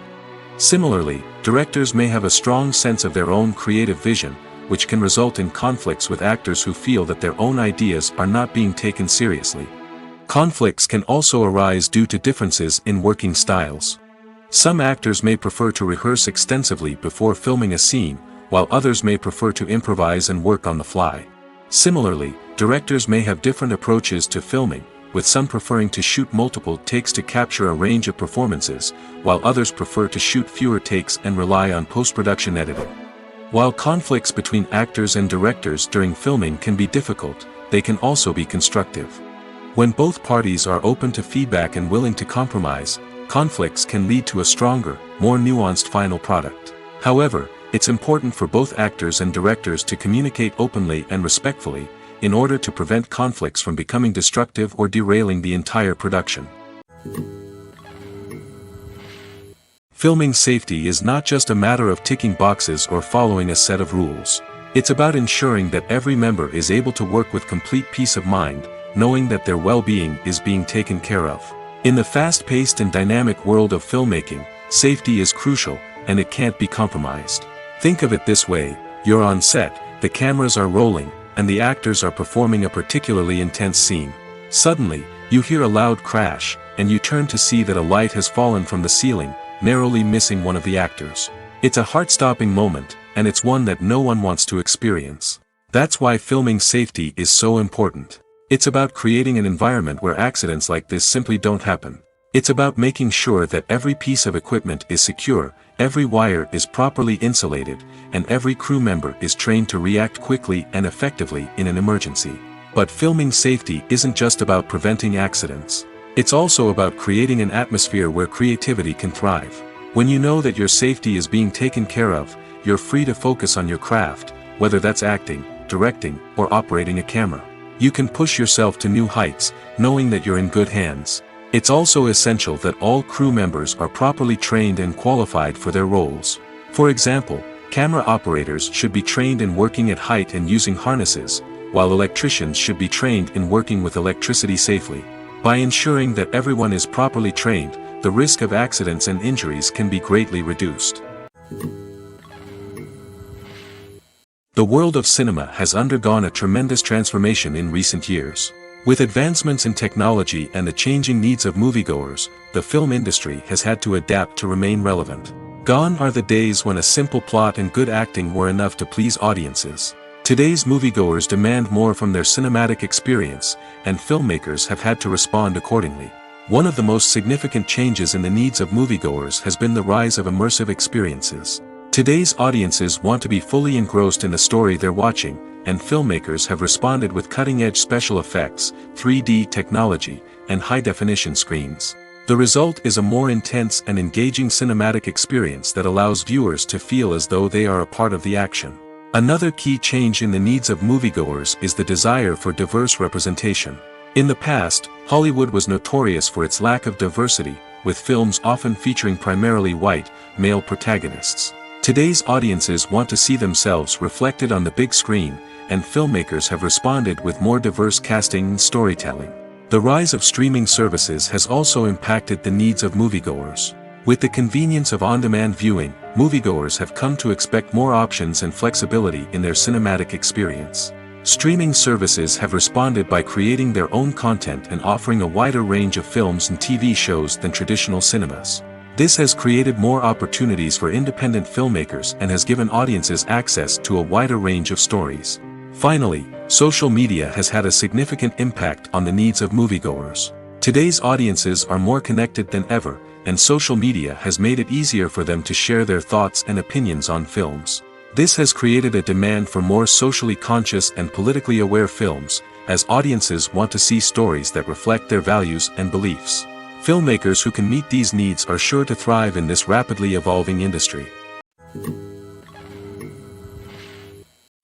Similarly, directors may have a strong sense of their own creative vision, which can result in conflicts with actors who feel that their own ideas are not being taken seriously. Conflicts can also arise due to differences in working styles. Some actors may prefer to rehearse extensively before filming a scene, while others may prefer to improvise and work on the fly. Similarly, directors may have different approaches to filming, with some preferring to shoot multiple takes to capture a range of performances, while others prefer to shoot fewer takes and rely on post-production editing. While conflicts between actors and directors during filming can be difficult, they can also be constructive. When both parties are open to feedback and willing to compromise, conflicts can lead to a stronger, more nuanced final product. However, it's important for both actors and directors to communicate openly and respectfully, in order to prevent conflicts from becoming destructive or derailing the entire production. Filming safety is not just a matter of ticking boxes or following a set of rules. It's about ensuring that every member is able to work with complete peace of mind, knowing that their well-being is being taken care of. In the fast-paced and dynamic world of filmmaking, safety is crucial, and it can't be compromised. Think of it this way: you're on set, the cameras are rolling, and the actors are performing a particularly intense scene. Suddenly, you hear a loud crash, and you turn to see that a light has fallen from the ceiling, narrowly missing one of the actors. It's a heart-stopping moment, and it's one that no one wants to experience. That's why filming safety is so important. It's about creating an environment where accidents like this simply don't happen. It's about making sure that every piece of equipment is secure, every wire is properly insulated, and every crew member is trained to react quickly and effectively in an emergency. But filming safety isn't just about preventing accidents. It's also about creating an atmosphere where creativity can thrive. When you know that your safety is being taken care of, you're free to focus on your craft, whether that's acting, directing, or operating a camera. You can push yourself to new heights, knowing that you're in good hands. It's also essential that all crew members are properly trained and qualified for their roles. For example, camera operators should be trained in working at height and using harnesses, while electricians should be trained in working with electricity safely. By ensuring that everyone is properly trained, the risk of accidents and injuries can be greatly reduced. The world of cinema has undergone a tremendous transformation in recent years. With advancements in technology and the changing needs of moviegoers, the film industry has had to adapt to remain relevant. Gone are the days when a simple plot and good acting were enough to please audiences. Today's moviegoers demand more from their cinematic experience, and filmmakers have had to respond accordingly. One of the most significant changes in the needs of moviegoers has been the rise of immersive experiences. Today's audiences want to be fully engrossed in the story they're watching, and filmmakers have responded with cutting-edge special effects, 3D technology, and high-definition screens. The result is a more intense and engaging cinematic experience that allows viewers to feel as though they are a part of the action. Another key change in the needs of moviegoers is the desire for diverse representation. In the past, Hollywood was notorious for its lack of diversity, with films often featuring primarily white, male protagonists. Today's audiences want to see themselves reflected on the big screen, and filmmakers have responded with more diverse casting and storytelling. The rise of streaming services has also impacted the needs of moviegoers. With the convenience of on-demand viewing, moviegoers have come to expect more options and flexibility in their cinematic experience. Streaming services have responded by creating their own content and offering a wider range of films and TV shows than traditional cinemas. This has created more opportunities for independent filmmakers and has given audiences access to a wider range of stories. Finally, social media has had a significant impact on the needs of moviegoers. Today's audiences are more connected than ever, and social media has made it easier for them to share their thoughts and opinions on films. This has created a demand for more socially conscious and politically aware films, as audiences want to see stories that reflect their values and beliefs. Filmmakers who can meet these needs are sure to thrive in this rapidly evolving industry.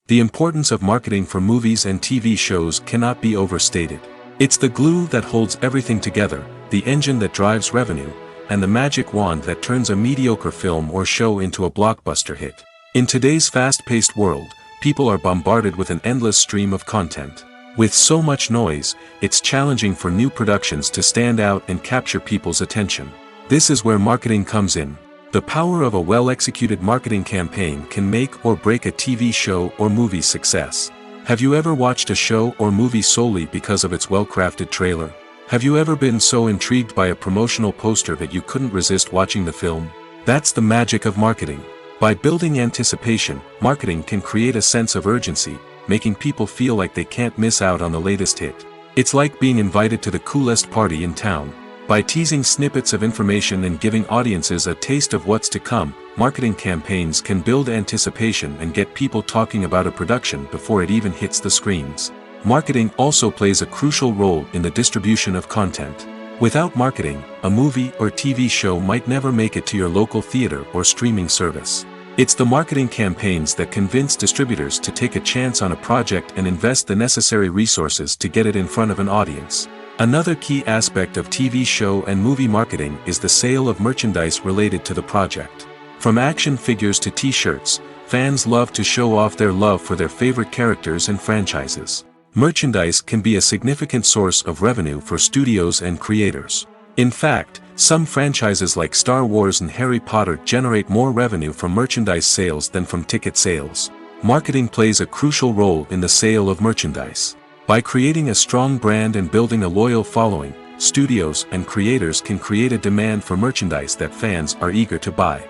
The importance of marketing for movies and TV shows cannot be overstated. It's the glue that holds everything together, the engine that drives revenue, and the magic wand that turns a mediocre film or show into a blockbuster hit. In today's fast-paced world, people are bombarded with an endless stream of content. With so much noise, it's challenging for new productions to stand out and capture people's attention. This is where marketing comes in. The power of a well-executed marketing campaign can make or break a TV show or movie's success. Have you ever watched a show or movie solely because of its well-crafted trailer? Have you ever been so intrigued by a promotional poster that you couldn't resist watching the film? That's the magic of marketing. By building anticipation, marketing can create a sense of urgency, making people feel like they can't miss out on the latest hit. It's like being invited to the coolest party in town. By teasing snippets of information and giving audiences a taste of what's to come, marketing campaigns can build anticipation and get people talking about a production before it even hits the screens. Marketing also plays a crucial role in the distribution of content. Without marketing, a movie or TV show might never make it to your local theater or streaming service. It's the marketing campaigns that convince distributors to take a chance on a project and invest the necessary resources to get it in front of an audience. Another key aspect of TV show and movie marketing is the sale of merchandise related to the project. From action figures to t-shirts, fans love to show off their love for their favorite characters and franchises. Merchandise can be a significant source of revenue for studios and creators. In fact, some franchises like Star Wars and Harry Potter generate more revenue from merchandise sales than from ticket sales. Marketing plays a crucial role in the sale of merchandise. By creating a strong brand and building a loyal following, studios and creators can create a demand for merchandise that fans are eager to buy.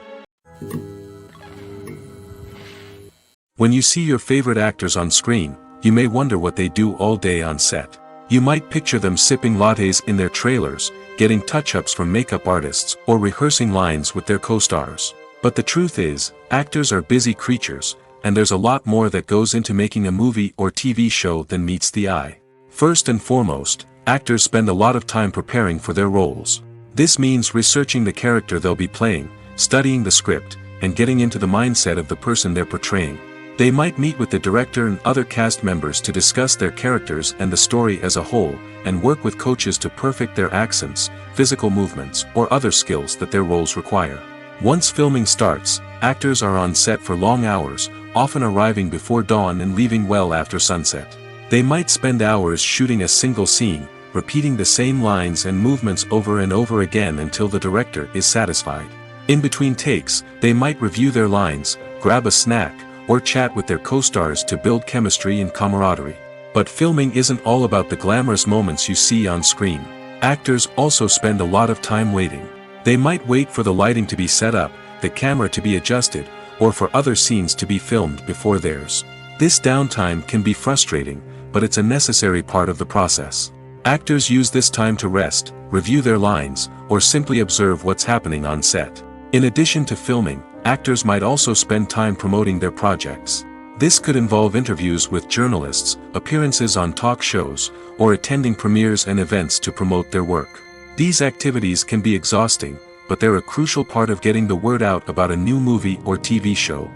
When you see your favorite actors on screen, you may wonder what they do all day on set. You might picture them sipping lattes in their trailers, getting touch-ups from makeup artists, or rehearsing lines with their co-stars. But the truth is, actors are busy creatures, and there's a lot more that goes into making a movie or TV show than meets the eye. First and foremost, actors spend a lot of time preparing for their roles. This means researching the character they'll be playing, studying the script, and getting into the mindset of the person they're portraying. They might meet with the director and other cast members to discuss their characters and the story as a whole, and work with coaches to perfect their accents, physical movements, or other skills that their roles require. Once filming starts, actors are on set for long hours, often arriving before dawn and leaving well after sunset. They might spend hours shooting a single scene, repeating the same lines and movements over and over again until the director is satisfied. In between takes, they might review their lines, grab a snack, or chat with their co-stars to build chemistry and camaraderie. But filming isn't all about the glamorous moments you see on screen. Actors also spend a lot of time waiting. They might wait for the lighting to be set up, the camera to be adjusted, or for other scenes to be filmed before theirs. This downtime can be frustrating, but it's a necessary part of the process. Actors use this time to rest, review their lines, or simply observe what's happening on set. In addition to filming, actors might also spend time promoting their projects. This could involve interviews with journalists, appearances on talk shows, or attending premieres and events to promote their work. These activities can be exhausting, but they're a crucial part of getting the word out about a new movie or TV show.